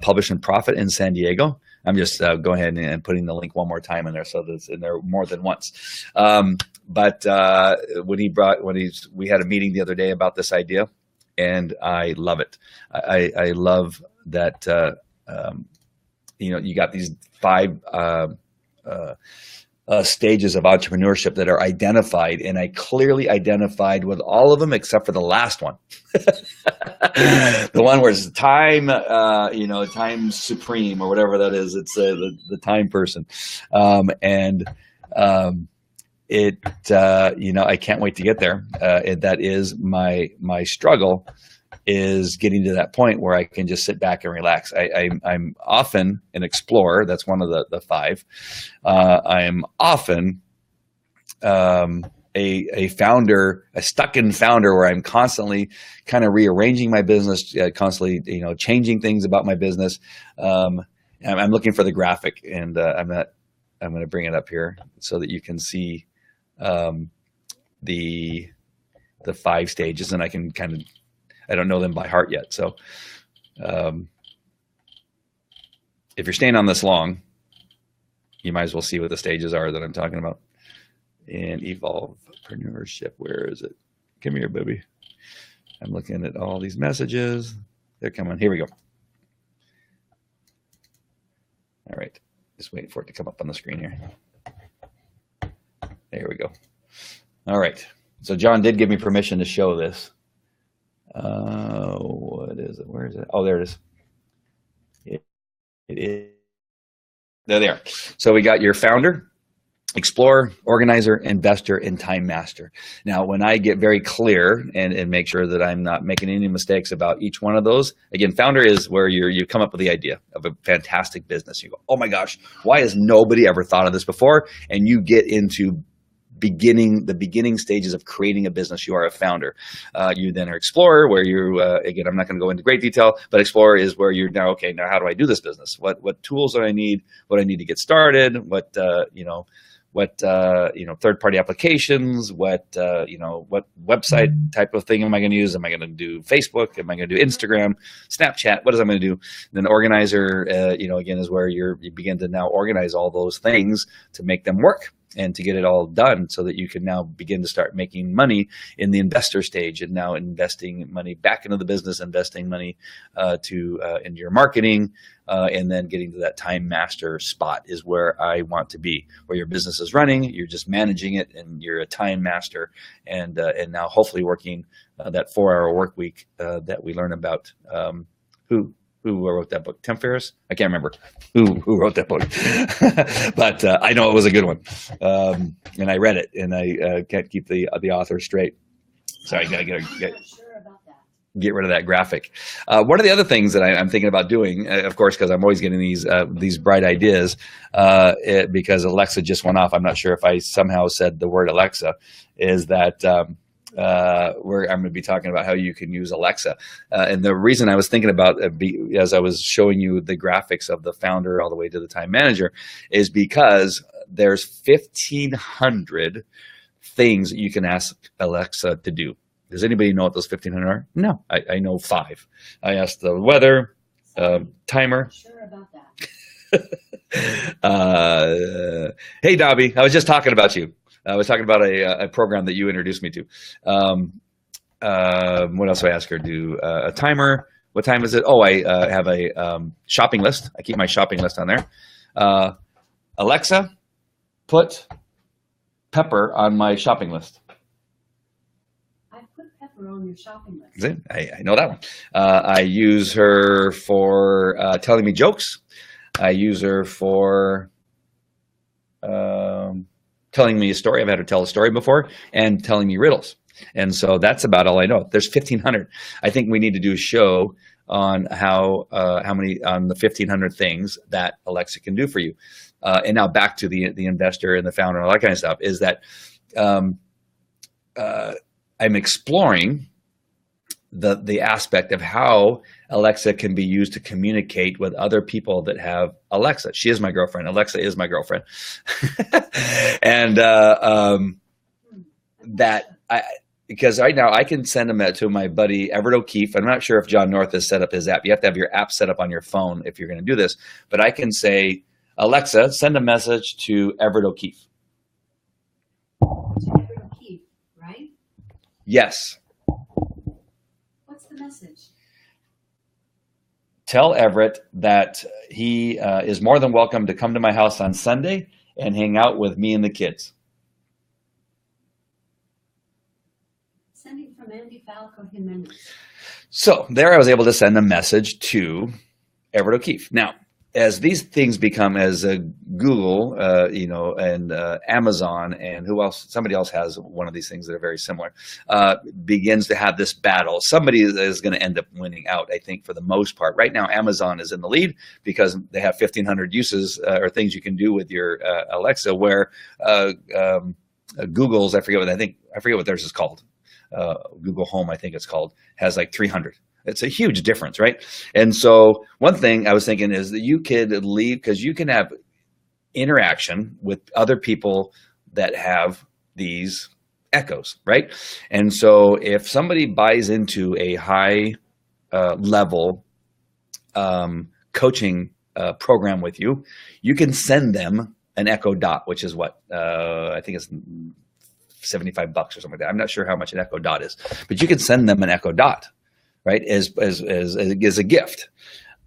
Publish and Profit in San Diego. I'm just going ahead and putting the link one more time in there so that it's in there more than once. But we had a meeting the other day about this idea, and I love it. I love that. You got these 5 stages of entrepreneurship that are identified, and I clearly identified with all of them except for the last one. The one where it's time, time supreme or whatever that is. It's the time person, I can't wait to get there. That is my struggle. Is getting to that point where I can just sit back and relax. I'm often an explorer. That's one of the 5. I am often a founder, a stuck-in founder, where I'm constantly kind of rearranging my business, constantly changing things about my business. I'm looking for the graphic, and I'm going to bring it up here so that you can see the 5 stages, and I can kind of. I don't know them by heart yet. So if you're staying on this long, you might as well see what the stages are that I'm talking about. And Evolvepreneurship, where is it? Come here, baby. I'm looking at all these messages. They're coming. Here we go. All right. Just waiting for it to come up on the screen here. There we go. All right. So John did give me permission to show this. What is it? Where is it? Oh, there it is. It is. There they are. So we got your founder, explorer, organizer, investor, and time master. Now, when I get very clear and make sure that I'm not making any mistakes about each one of those, again, founder is where you come up with the idea of a fantastic business. You go, oh my gosh, why has nobody ever thought of this before? And you get into the beginning stages of creating a business. You are a founder. You then are explorer, where you again, I'm not going to go into great detail, but explorer is where you're now, okay, now how do I do this business? What tools do I need? What do I need to get started? What third-party applications? What website type of thing am I going to use? Am I going to do Facebook? Am I going to do Instagram, Snapchat? What is I going to do? And then organizer, again, is where you begin to now organize all those things to make them work and to get it all done so that you can now begin to start making money in the investor stage, and now investing money back into the business, investing money into your marketing, and then getting to that time master spot is where I want to be, where your business is running, you're just managing it, and you're a time master, and now hopefully working that 4-hour work week that we learn about. Who wrote that book? Tim Ferriss? I can't remember who wrote that book, but I know it was a good one, and I read it, and I can't keep the author straight. So I gotta get rid of that graphic. One of the other things that I'm thinking about doing, of course, because I'm always getting these bright ideas, because Alexa just went off. I'm not sure if I somehow said the word Alexa. Is that I'm going to be talking about how you can use Alexa. And the reason I was thinking about, as I was showing you the graphics of the founder all the way to the time manager, is because there's 1,500 things that you can ask Alexa to do. Does anybody know what those 1,500 are? No, I know 5. I asked the weather, timer. Sure about that. Hey, Dobby, I was just talking about you. I was talking about a program that you introduced me to. What else do I ask her? Do a timer. What time is it? Oh, I have a shopping list. I keep my shopping list on there. Alexa, put pepper on my shopping list. I put pepper on your shopping list. I know that one. I use her for telling me jokes. I use her for telling me a story. I've had her tell a story before, and telling me riddles. And so that's about all I know. There's 1,500. I think we need to do a show on how many on the 1,500 things that Alexa can do for you. And now back to the investor and the founder and all that kind of stuff is that I'm exploring the aspect of how Alexa can be used to communicate with other people that have Alexa. She is my girlfriend. Alexa is my girlfriend. And because right now I can send them to my buddy Everett O'Keefe. I'm not sure if John North has set up his app. You have to have your app set up on your phone if you're going to do this. But I can say, Alexa, send a message to Everett O'Keefe. To Everett O'Keefe, right? Yes. What's the message? Tell Everett that he is more than welcome to come to my house on Sunday and hang out with me and the kids. Sending from Andy Falco Jimenez. So there I was able to send a message to Everett O'Keefe. Now, as these things become, as Google, and Amazon, and who else? Somebody else has one of these things that are very similar. Begins to have this battle. Somebody is going to end up winning out, I think, for the most part. Right now, Amazon is in the lead because they have 1,500 uses or things you can do with your Alexa. Where Google's, I forget what theirs is called. Google Home, I think it's called, has like 300. It's a huge difference, right? And so one thing I was thinking is that you could leave, because you can have interaction with other people that have these echoes, right? And so if somebody buys into a high level coaching program with you, you can send them an Echo Dot, which is what I think it's $75 or something like that. I'm not sure how much an Echo Dot is, but you can send them an Echo Dot, right, as a gift.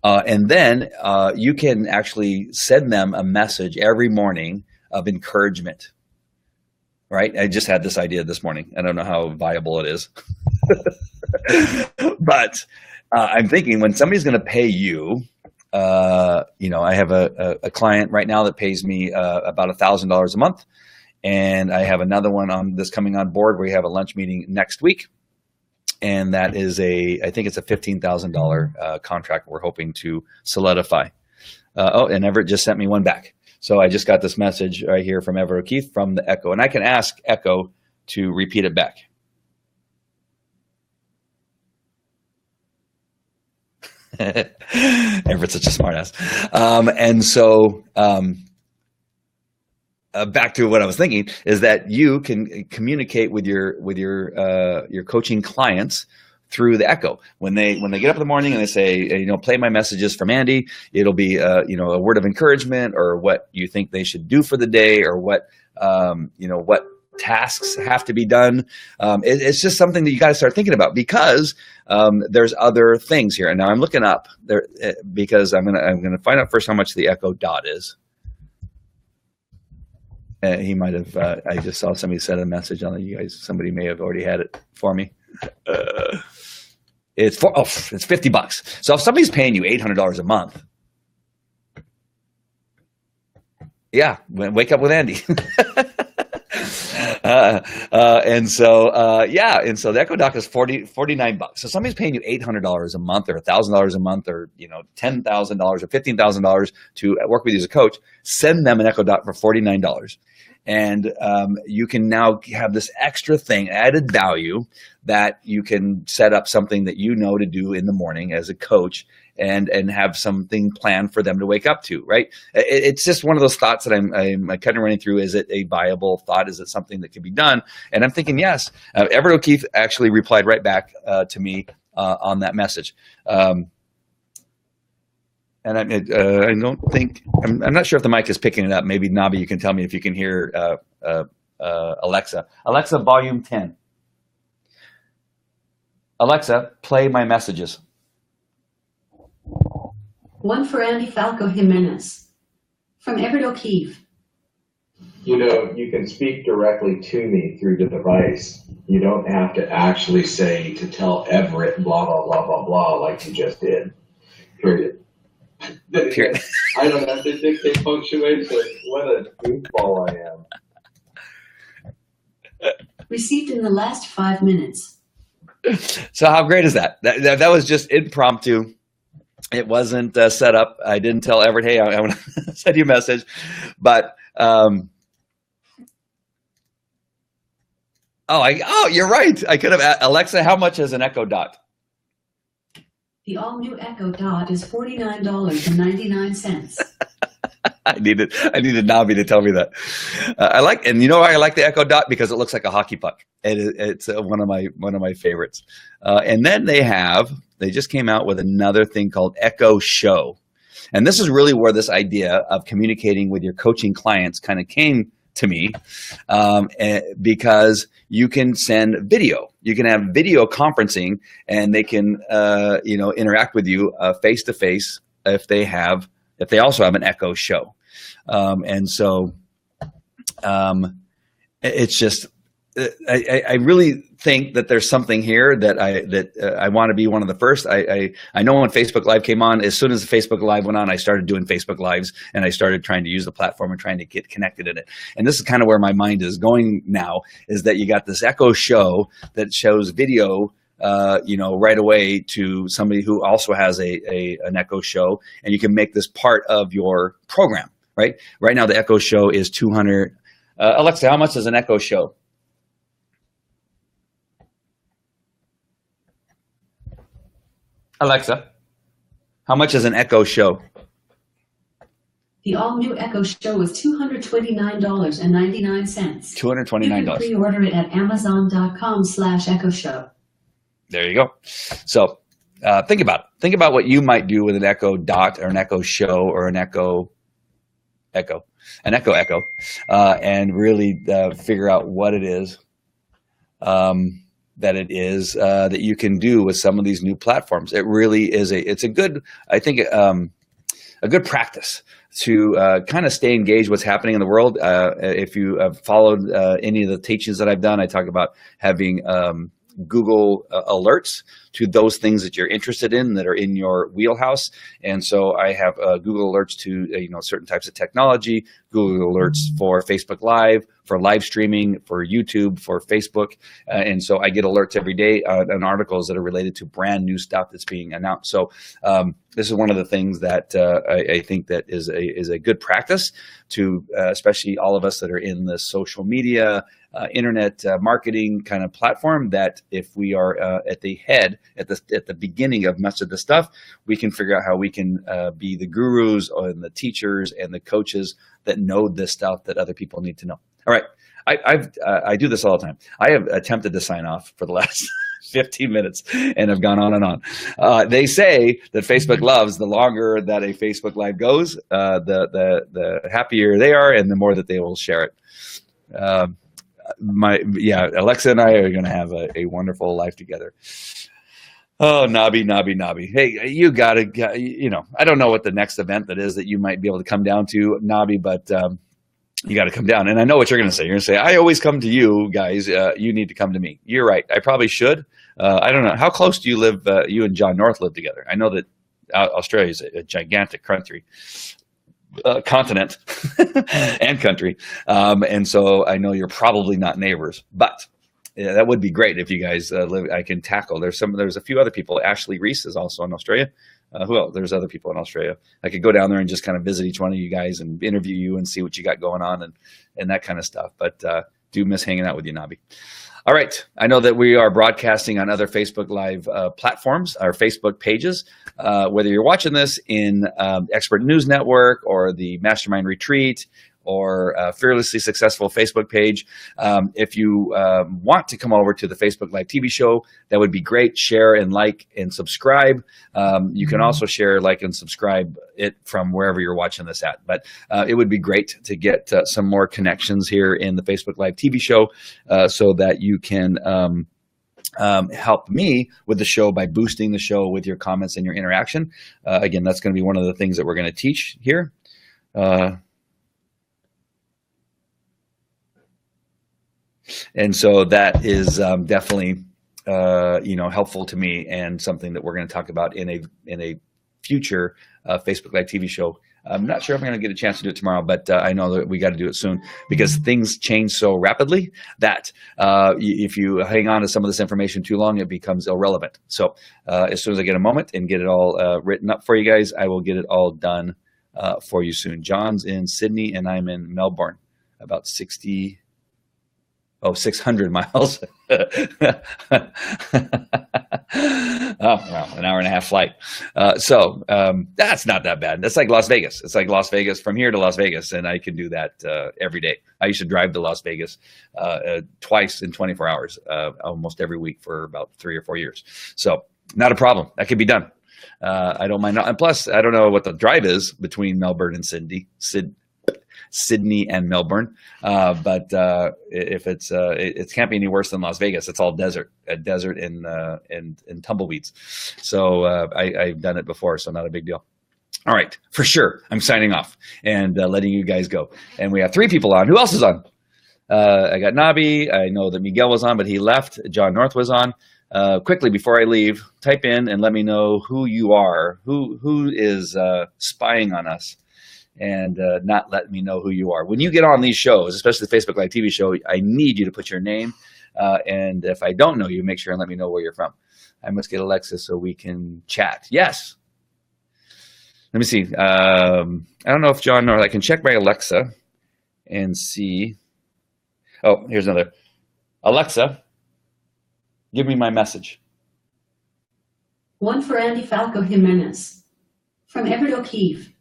And then you can actually send them a message every morning of encouragement, right? I just had this idea this morning. I don't know how viable it is. But I'm thinking when somebody's going to pay you, I have a client right now that pays me about $1,000 a month. And I have another one that's coming on board. We have a lunch meeting next week. And that is I think it's a $15,000 contract we're hoping to solidify. And Everett just sent me one back. So I just got this message right here from Everett O'Keefe from the Echo. And I can ask Echo to repeat it back. Everett's such a smart ass. And so back to what I was thinking is that you can communicate with your coaching clients through the Echo. When they get up in the morning and they say, play my messages from Andy, it'll be a word of encouragement or what you think they should do for the day or what tasks have to be done. It's just something that you got to start thinking about because there's other things here. And now I'm looking up there because I'm gonna find out first how much the Echo Dot is. He might have. I just saw somebody send a message on it. You guys, somebody may have already had it for me. It's $50. So if somebody's paying you $800 a month, yeah, wake up with Andy. And so the Echo Doc is $49. So somebody's paying you $800 a month or $1,000 a month or $10,000 or $15,000 to work with you as a coach. Send them an Echo Dot for $49. And you can now have this extra thing, added value, that you can set up something that to do in the morning as a coach and have something planned for them to wake up to, right? It's just one of those thoughts that I'm kind of running through. Is it a viable thought? Is it something that can be done? And I'm thinking, yes. Everett O'Keefe actually replied right back to me on that message. And I don't think, I'm not sure if the mic is picking it up. Maybe Nabi, you can tell me if you can hear Alexa. Alexa, volume 10. Alexa, play my messages. One for Andy Falco Jimenez. From Everett O'Keefe. You know, you can speak directly to me through the device. You don't have to actually say to tell Everett blah, blah, blah, blah, blah, like you just did. Period. Period. I don't have to dictate punctuation. What a goofball I am. Received in the last 5 minutes. So how great is that? That was just impromptu. It wasn't set up. I didn't tell Everett, hey, I want to send you a message. But, you're right. I could have, Alexa, how much is an Echo Dot? The all-new Echo Dot is $49.99. I needed Nabi to tell me that. I like the Echo Dot because it looks like a hockey puck. It's one of my favorites. And then they just came out with another thing called Echo Show, and this is really where this idea of communicating with your coaching clients kind of came to me, because you can send video. You can have video conferencing, and they can interact with you face to face if they also have an Echo Show. And so it's just, I really think that there's something here that I want to be one of the first. I know when Facebook Live came on, as soon as the Facebook Live went on, I started doing Facebook Lives, and I started trying to use the platform and trying to get connected in it. And this is kind of where my mind is going now, is that you got this Echo Show that shows video right away to somebody who also has an Echo Show, and you can make this part of your program, right? Right now, the Echo Show is $200. Alexa, how much is an Echo Show? Alexa, how much is an Echo Show? The all-new Echo Show is $229.99. $229. You can pre-order it at Amazon.com/Echo Show. There you go. So think about what you might do with an Echo Dot or an Echo Show or an Echo, and really figure out what it is that you can do with some of these new platforms. It really is a good practice to kind of stay engaged what's happening in the world. If you have followed any of the teachings that I've done, I talk about having Google alerts to those things that you're interested in that are in your wheelhouse. And so I have Google alerts to certain types of technology, Google alerts for Facebook Live, for live streaming, for YouTube, for Facebook. And so I get alerts every day on articles that are related to brand new stuff that's being announced. So this is one of the things that I think that is a good practice to, especially all of us that are in the social media, internet marketing kind of platform, that if we are at the head, at the beginning of much of the stuff, we can figure out how we can be the gurus and the teachers and the coaches that know this stuff that other people need to know. All right, I do this all the time. I have attempted to sign off for the last 15 minutes and have gone on and on. They say that Facebook loves the longer that a Facebook Live goes, the happier they are, and the more that they will share it. Alexa and I are going to have a wonderful life together. Oh, Nabi. Hey, you got to, I don't know what the next event that is that you might be able to come down to, Nabi, but you got to come down. And I know what you're going to say. You're going to say, I always come to you guys. You need to come to me. You're right. I probably should. I don't know. How close do you live? You and John North live together. I know that Australia is a gigantic country. Continent and country, and so I know you're probably not neighbors, but that would be great if you guys live. I can tackle. There's a few other people. Ashley Reese is also in Australia. Who else? There's other people in Australia. I could go down there and just kind of visit each one of you guys and interview you and see what you got going on and that kind of stuff. But do miss hanging out with you, Nabi. All right. I know that we are broadcasting on other Facebook Live platforms, our Facebook pages. Whether you're watching this in Expert News Network or the Mastermind Retreat or Fearlessly Successful Facebook page, if you want to come over to the Facebook Live TV show, that would be great. Share and like and subscribe. You can also share, like, and subscribe it from wherever you're watching this at. But it would be great to get some more connections here in the Facebook Live TV show so that you can help me with the show by boosting the show with your comments and your interaction. Again, that's going to be one of the things that we're going to teach here. And so that is definitely, helpful to me, and something that we're going to talk about in a future Facebook Live TV show. I'm not sure if I'm going to get a chance to do it tomorrow, but I know that we got to do it soon because things change so rapidly that if you hang on to some of this information too long, it becomes irrelevant. So as soon as I get a moment and get it all written up for you guys, I will get it all done for you soon. John's in Sydney and I'm in Melbourne, about 600 miles. Well, an hour and a half flight. So that's not that bad. That's like Las Vegas. It's like Las Vegas from here to Las Vegas, and I can do that every day. I used to drive to Las Vegas twice in 24 hours, almost every week for about 3 or 4 years. So not a problem. That can be done. I don't mind. And plus, I don't know what the drive is between Melbourne and Sydney and Melbourne, but if it can't be any worse than Las Vegas. It's all desert and tumbleweeds. So I've done it before, so not a big deal. All right, for sure. I'm signing off and letting you guys go. And we have 3 people on. Who else is on? I got Nabi. I know that Miguel was on, but he left. John North was on. Quickly before I leave, type in and let me know who you are. Who is spying on us and not letting me know who you are. When you get on these shows, especially the Facebook Live TV show, I need you to put your name. And if I don't know you, make sure and let me know where you're from. I must get Alexa so we can chat. Yes. Let me see. I don't know if John North, I can check my Alexa and see. Oh, here's another. Alexa, give me my message. One for Andy Falco Jimenez. From Everett O'Keefe.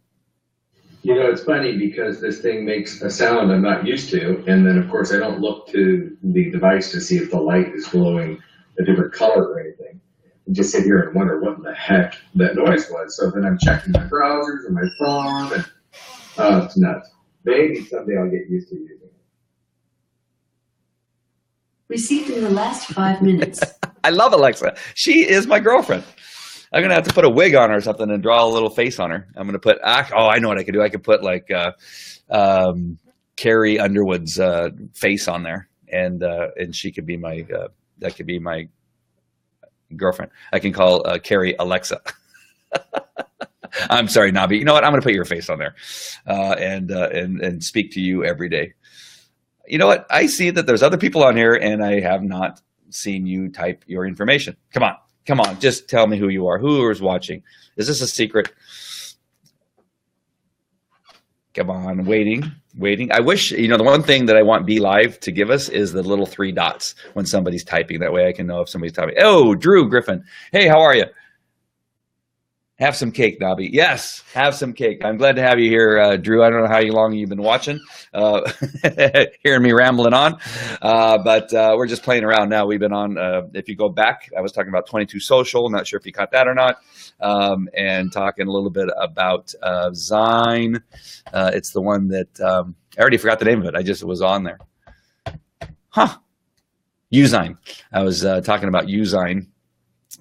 You know, it's funny because this thing makes a sound I'm not used to, and then of course I don't look to the device to see if the light is glowing a different color or anything. I just sit here and wonder what the heck that noise was. So then I'm checking my browsers and my phone, and it's nuts. Maybe someday I'll get used to using it. Received in the last 5 minutes. I love Alexa. She is my girlfriend. I'm going to have to put a wig on her or something and draw a little face on her. I'm going to put, I know what I could do. I could put like Carrie Underwood's face on there, and she could be my, that could be my girlfriend. I can call Carrie Alexa. I'm sorry, Nabi. You know what? I'm going to put your face on there and speak to you every day. You know what? I see that there's other people on here, and I have not seen you type your information. Come on, just tell me who you are. Who is watching? Is this a secret? Come on, waiting. I wish, the one thing that I want Be Live to give us is the little 3 dots when somebody's typing. That way I can know if somebody's typing. Oh, Drew Griffin. Hey, how are you? Have some cake, Nabi. Yes, have some cake. I'm glad to have you here, Drew. I don't know how long you've been watching, hearing me rambling on, but we're just playing around now. We've been on, if you go back, I was talking about 22Social. I'm not sure if you caught that or not, and talking a little bit about Zine. It's the one that, I already forgot the name of it. I just was on there. Uzine. I was talking about Uzine.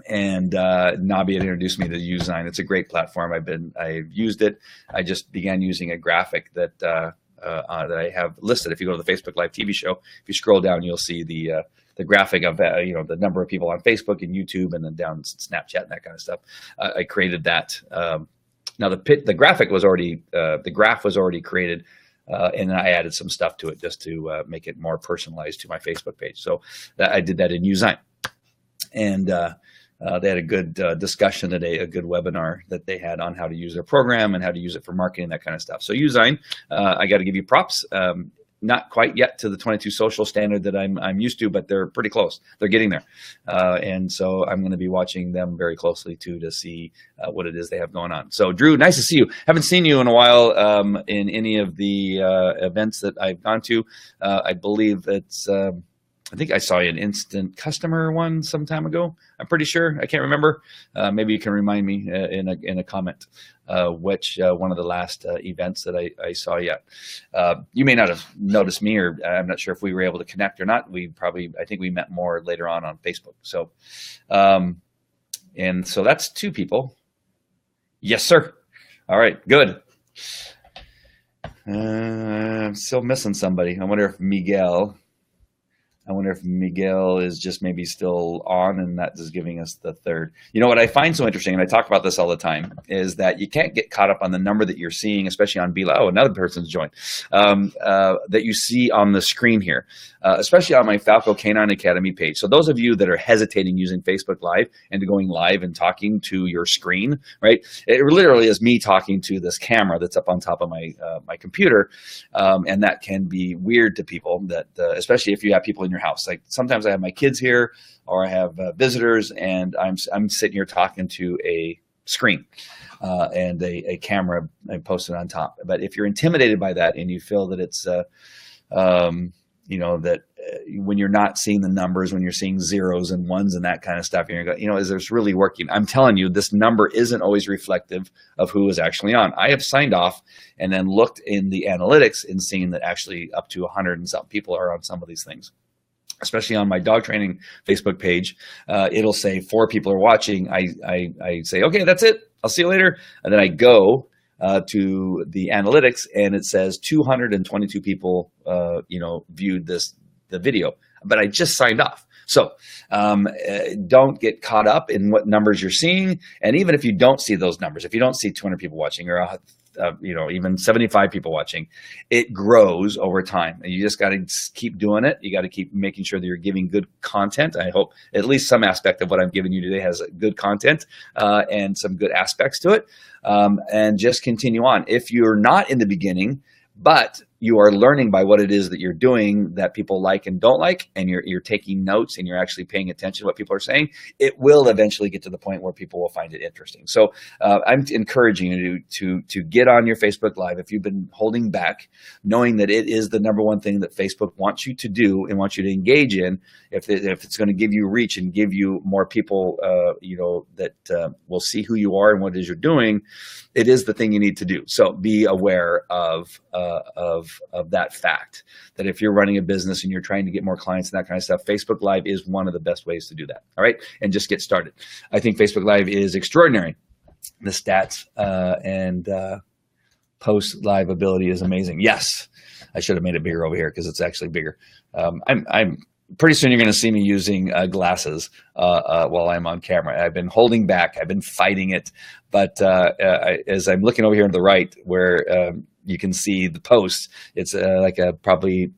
And Nabi had introduced me to Uzine. It's a great platform. I've used it. I just began using a graphic that that I have listed. If you go to the Facebook Live TV show, if you scroll down, you'll see the graphic of the number of people on Facebook and YouTube, and then down Snapchat and that kind of stuff. I created that. Now the graphic was already the graph was already created. And then I added some stuff to it just to make it more personalized to my Facebook page. So I did that in Uzine. And they had a good discussion today, a good webinar that they had on how to use their program and how to use it for marketing, that kind of stuff. So Uzine, I got to give you props. not quite yet to the 22Social standard that I'm used to, but they're pretty close. They're getting there. And so I'm going to be watching them very closely too to see what it is they have going on. So Drew, nice to see you. Haven't seen you in a while in any of the events that I've gone to. I believe it's I think I saw you an instant customer one some time ago. I'm pretty sure. I can't remember. Maybe you can remind me in a comment which one of the last events that I saw yet. You may not have noticed me, or I'm not sure if we were able to connect or not. I think we met more later on Facebook. So, and so that's 2 people. Yes, sir. All right, good. I'm still missing somebody. I wonder if Miguel is just maybe still on, and that is giving us the 3rd. You know what I find so interesting, and I talk about this all the time, is that you can't get caught up on the number that you're seeing, especially on Bila. Oh, another person's joined. That you see on the screen here, especially on my Falco Canine Academy page. So those of you that are hesitating using Facebook Live and going live and talking to your screen, right? It literally is me talking to this camera that's up on top of my computer, and that can be weird to people. That especially if you have people in your house. Like sometimes I have my kids here, or I have visitors, and I'm sitting here talking to a screen and a camera posted on top. But if you're intimidated by that and you feel that it's when you're not seeing the numbers, when you're seeing zeros and ones and that kind of stuff, and you're going, is this really working? I'm telling you, this number isn't always reflective of who is actually on. I have signed off and then looked in the analytics and seen that actually up to 100 and some people are on some of these things. Especially on my dog training Facebook page, it'll say 4 people are watching. I say, okay, that's it. I'll see you later. And then I go to the analytics, and it says 222 people, viewed the video. But I just signed off. So don't get caught up in what numbers you're seeing. And even if you don't see those numbers, if you don't see 200 people watching, or even 75 people watching, it grows over time. And you just got to keep doing it. You got to keep making sure that you're giving good content. I hope at least some aspect of what I'm giving you today has good content and some good aspects to it. And just continue on. If you're not in the beginning, but you are learning by what it is that you're doing that people like and don't like, and you're taking notes and you're actually paying attention to what people are saying, it will eventually get to the point where people will find it interesting. So I'm encouraging you to get on your Facebook Live if you've been holding back, knowing that it is the number one thing that Facebook wants you to do and wants you to engage in. If it's going to give you reach and give you more people, that will see who you are and what it is you're doing, it is the thing you need to do. So be aware of that fact, that if you're running a business and you're trying to get more clients and that kind of stuff, Facebook Live is one of the best ways to do that. All right. And just get started. I think Facebook Live is extraordinary. The stats and post live ability is amazing. Yes. I should have made it bigger over here because it's actually bigger. I'm pretty soon you're going to see me using glasses while I'm on camera. I've been holding back. I've been fighting it. But as I'm looking over here to the right where you can see the post, it's like probably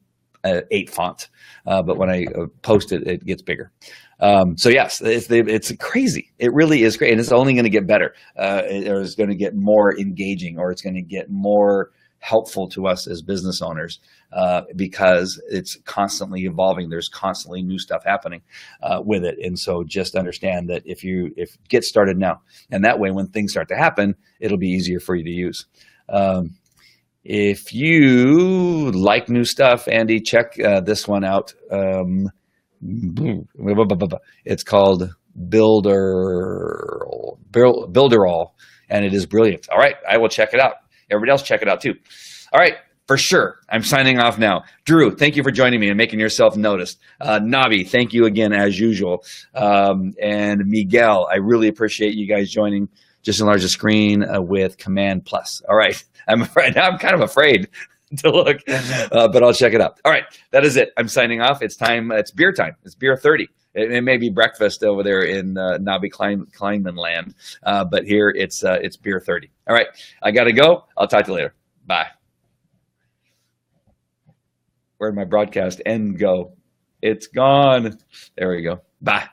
8 font. But when I post it, it gets bigger. So yes, it's crazy. It really is great. And it's only going to get better. It's going to get more engaging, or it's going to get more helpful to us as business owners because it's constantly evolving. There's constantly new stuff happening with it. And so just understand that if get started now, and that way when things start to happen, it'll be easier for you to use. If you like new stuff, Andy, check this one out. It's called Builderall, and it is brilliant. All right, I will check it out. Everybody else check it out too. All right, for sure. I'm signing off now. Drew, thank you for joining me and making yourself noticed. Navi, thank you again as usual. And Miguel, I really appreciate you guys joining. Just enlarge the screen with Command Plus. All right, I'm kind of afraid to look, but I'll check it out. All right, that is it. I'm signing off. It's time. It's beer time. It's beer 30. It may be breakfast over there in Navi Kleinman land, but here it's beer 30. All right, I got to go. I'll talk to you later. Bye. Where'd my broadcast end go? It's gone. There we go. Bye.